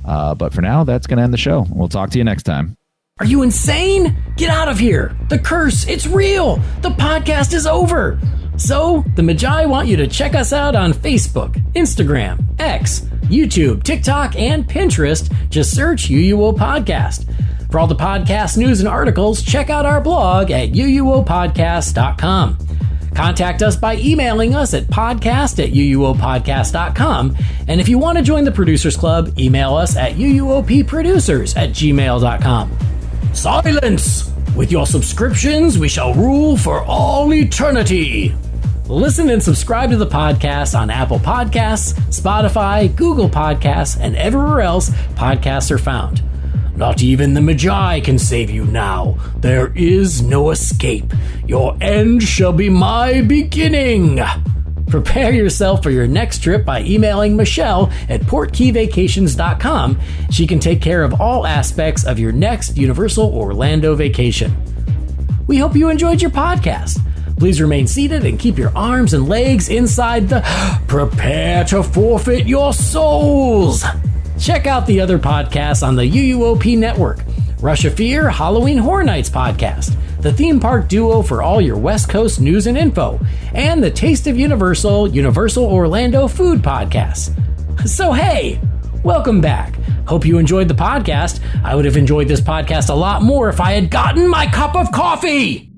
But for now, that's going to end the show. We'll talk to you next time. Are you insane? Get out of here. The curse, it's real. The podcast is over. So, the Magi want you to check us out on Facebook, Instagram, X, YouTube, TikTok, and Pinterest. Just search UUO Podcast. For all the podcast news and articles, check out our blog at UUOpodcast.com. Contact us by emailing us at podcast@uuopodcast.com. And if you want to join the Producers Club, email us at uuopproducers@gmail.com. Silence! With your subscriptions, we shall rule for all eternity. Listen and subscribe to the podcast on Apple Podcasts, Spotify, Google Podcasts, and everywhere else podcasts are found. Not even the Magi can save you now. There is no escape. Your end shall be my beginning. Prepare yourself for your next trip by emailing Michelle at portkeyvacations.com. She can take care of all aspects of your next Universal Orlando vacation. We hope you enjoyed your podcast. Please remain seated and keep your arms and legs inside the Prepare to Forfeit Your Souls. Check out the other podcasts on the UUOP network. Rush of Fear, Halloween Horror Nights podcast, the theme park duo for all your West Coast news and info, and the Taste of Universal, Universal Orlando food podcast. So hey, welcome back. Hope you enjoyed the podcast. I would have enjoyed this podcast a lot more if I had gotten my cup of coffee.